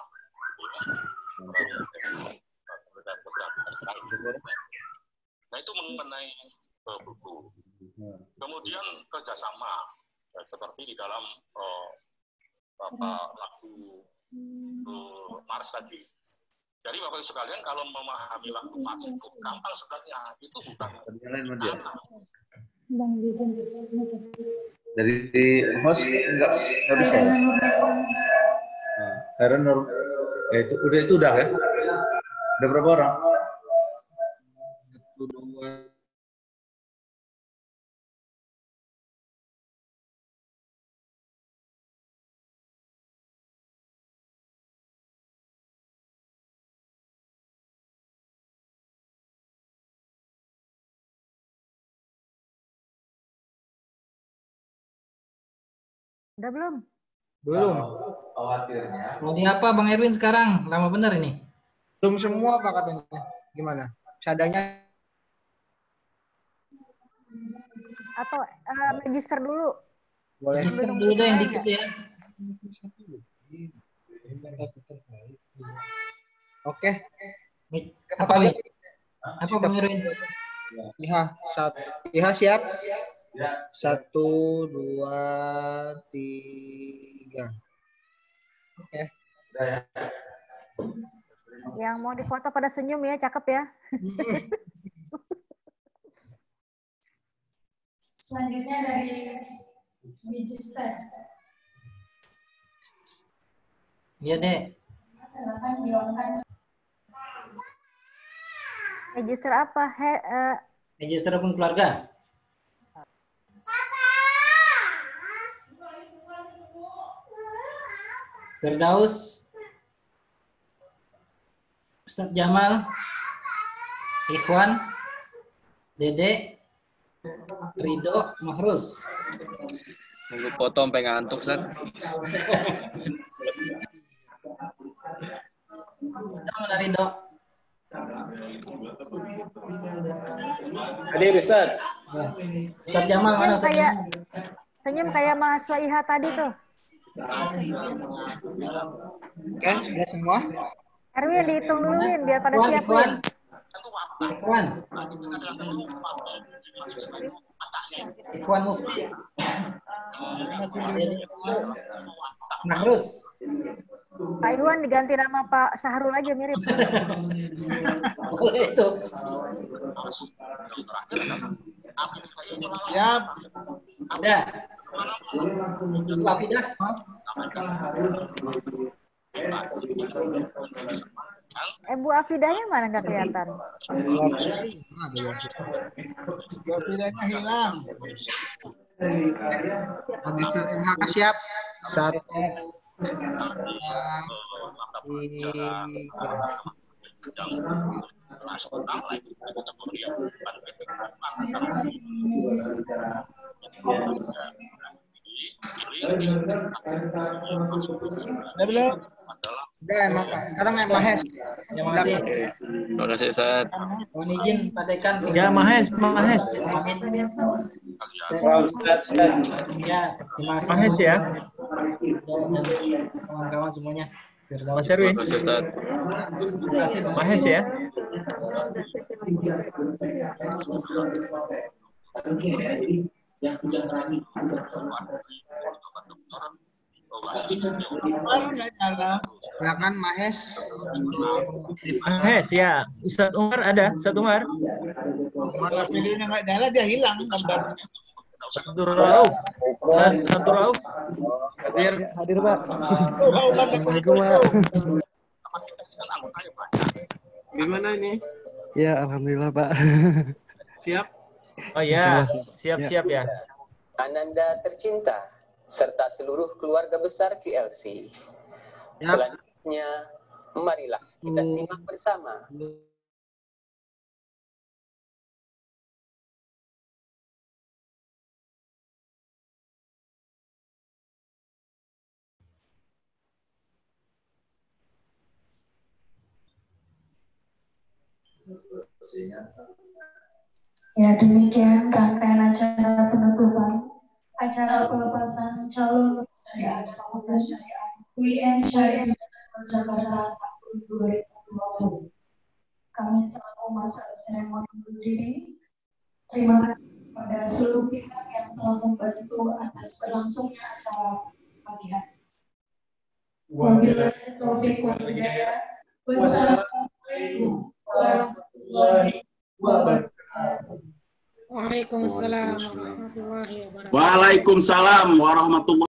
Nah itu mengenai buku. Kemudian kerjasama seperti di dalam lagu Mars tadi. Jadi Bapak Ibu sekalian kalau memahami lagu Mars itu gampang sebenarnya, itu bukan dari host nggak bisa ya? Karena itu udah kan? Udah berapa orang? 1, 2. Udah belum? Belum. Khawatirnya. Prodi apa Bang Erwin sekarang? Lama bener ini. Belum semua Pak katanya. Gimana? Seadanya Atau register dulu? boleh. Register dulu deh yang dikit ya. Oke. Apa Mi? Apa Bang Irwin? Iha siap? 1, 2, 3. Oke. Yang mau difoto pada senyum ya, cakep ya. Selanjutnya dari Register. Iya, Dek. Silakan dilakukan. Register apa? Register akun keluarga. Firdaus, Ustadz Jamal, Ikhwan, Dede, Ridho, Mahrus. Nunggu foto sampai ngantuk, Ustaz. Mana Ridho? Hadir Ustaz. Ustadz Jamal mana Ustadz Jamal? Senyum kayak mahasiswa IHA tadi tuh. Oke, sudah semua? Erwin dihitung dulu Win, biar pada siap Win. Ikhwan Mufti. Mahrus. Pak Iwan diganti nama Pak Sahrul aja mirip. Boleh itu. Siap. Ada. Bu Afidah. Bu Afidahnya mana nggak kelihatan? Bu Afidahnya hilang. Register MHK siap? 1, 2, 3. Belum. Udah MHK. Sekarang Mahes. Terima kasih. Terima kasih, Ustaz. Mohon izin Pak Dekan. Ya, Mahes. Amin. Ya, terima kasih. Mahes ya. Dan kawan-kawan semuanya. Mas Erwin. Terima kasih, Ustaz. Terima kasih Bang. Mahes ya. Silakan Mahes. Mahes ya. Ustadz Umar ada. Ustadz Umar. Videonya nggak nyala, dia hilang gambar. Abdur Rauf. Mas Abdur Rauf. Hadir. Hadir Pak. Assalamualaikum Pak. Gimana ini? Ya, alhamdulillah Pak. Siap? Oh ya, siap-siap ya. Ananda tercinta, serta seluruh keluarga besar QLC. Selanjutnya, marilah kita simak bersama. Ya, demikian rangkaian acara penutupan acara pelepasan calon syariah Fakultas Syariah UIN Syarif Jakarta tahun 2020. Kami selaku masa seremoni undur diri. Terima kasih kepada seluruh pihak yang telah membantu atas berlangsungnya acara pagi hari. Wabillahi taufiq wal hidayah. Wassalamualaikum warahmatullahi wabarakatuh. Waalaikumsalam warahmatullahi wabarakatuh. Waalaikumsalam warahmatullahi